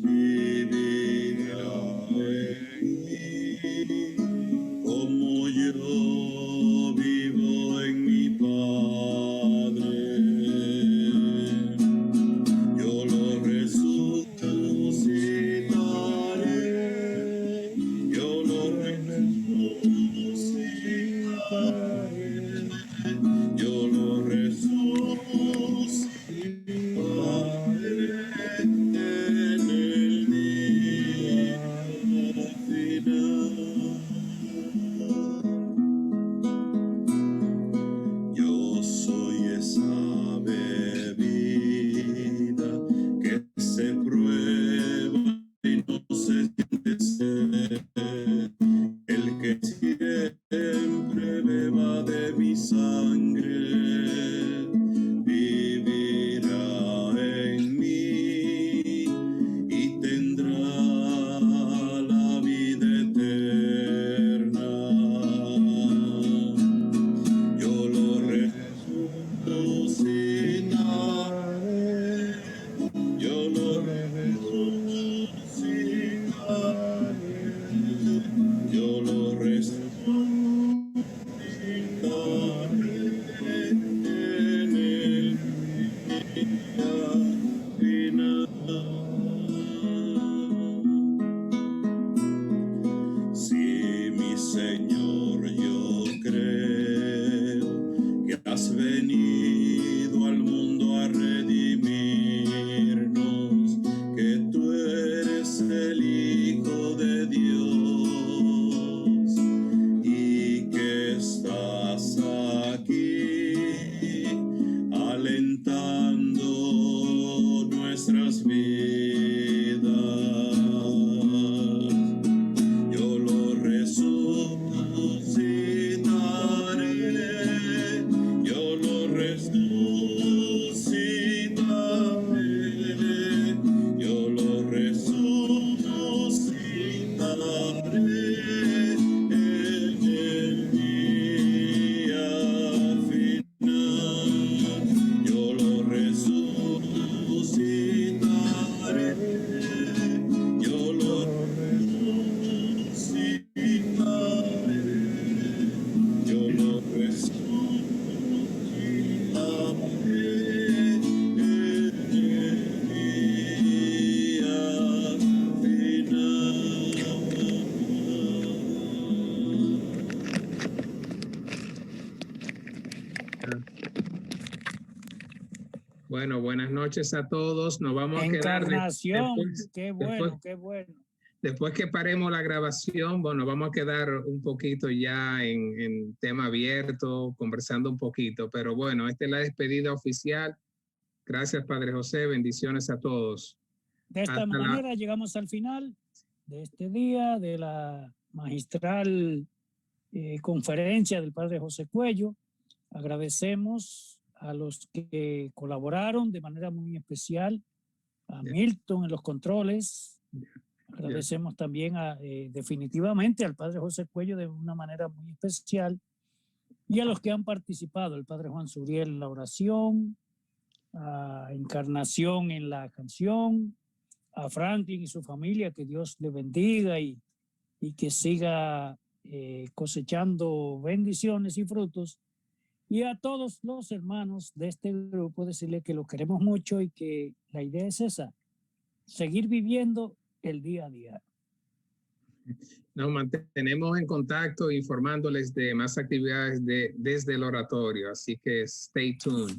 vivirá en mí, como yo vivo en mi Padre. Yo lo resucitaré, yo lo resucitaré, yo lo resucitaré. final. Sí, mi Señor, yo creo que has venido al mundo a redimirnos, que tú eres el Hijo de Dios y que estás aquí alentando nuestras vidas. Yo lo resucitaré, yo lo resucitaré, yo lo resucitaré en el día final. Yo lo resucitaré, yo lo resucitaré, yo lo resucitaré en el día final. Bueno, buenas noches a todos. Nos vamos a quedar Encarnación, después, qué bueno, qué bueno. después que paremos la grabación. Bueno, vamos a quedar un poquito ya en tema abierto, conversando un poquito. Pero bueno, esta es la despedida oficial. Gracias, Padre José. Bendiciones a todos. De esta Hasta la- manera llegamos al final de este día de la magistral conferencia del Padre José Cuello. Agradecemos a los que colaboraron de manera muy especial, a Milton en los controles. Agradecemos también definitivamente al Padre José Cuello de una manera muy especial y a los que han participado, el Padre Juan Suriel en la oración, a Encarnación en la canción, a Franklin y su familia, que Dios le bendiga y que siga cosechando bendiciones y frutos. Y a todos los hermanos de este grupo decirle que los queremos mucho y que la idea es esa, seguir viviendo el día a día. Nos mantenemos en contacto informándoles de más actividades desde el oratorio, así que stay tuned.